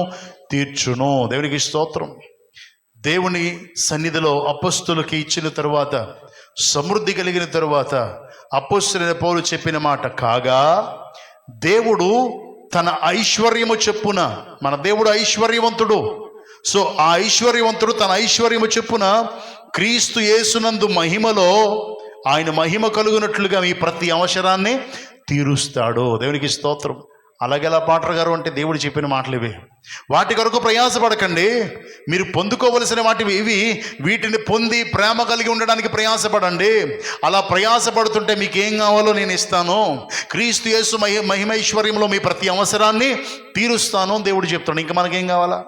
తీర్చును. దేవునికి స్తోత్రం. దేవుని సన్నిధిలో అపొస్తలుకి ఇచ్చిన తరువాత, సమృద్ధి కలిగిన తరువాత అపొస్తలుడైన పౌలు చెప్పిన మాట, కాగా దేవుడు తన ఐశ్వర్యము చొప్పున, మన దేవుడు ఐశ్వర్యవంతుడు. సో ఆ ఐశ్వర్యవంతుడు తన ఐశ్వర్యము చొప్పున క్రీస్తు యేసునందు మహిమలో ఆయన మహిమ కలుగునట్లుగా మీ ప్రతి అవసరాన్ని తీరుస్తాడు. దేవునికి స్తోత్రం. అలాగేలా పాటర్ గారు అంటే దేవుడు చెప్పిన మాటలు ఇవి. వాటి కొరకు ప్రయాసపడకండి. మీరు పొందుకోవలసిన వాటివి ఇవి. వీటిని పొంది ప్రేమ కలిగి ఉండడానికి ప్రయాసపడండి. అలా ప్రయాసపడుతుంటే మీకు ఏం కావాలో నేను ఇస్తాను. క్రీస్తు యేసు మహిమైశ్వర్యంలో మీ ప్రతి అవసరాన్ని తీరుస్తాను దేవుడు చెప్తాడు. ఇంకా మనకేం కావాలా?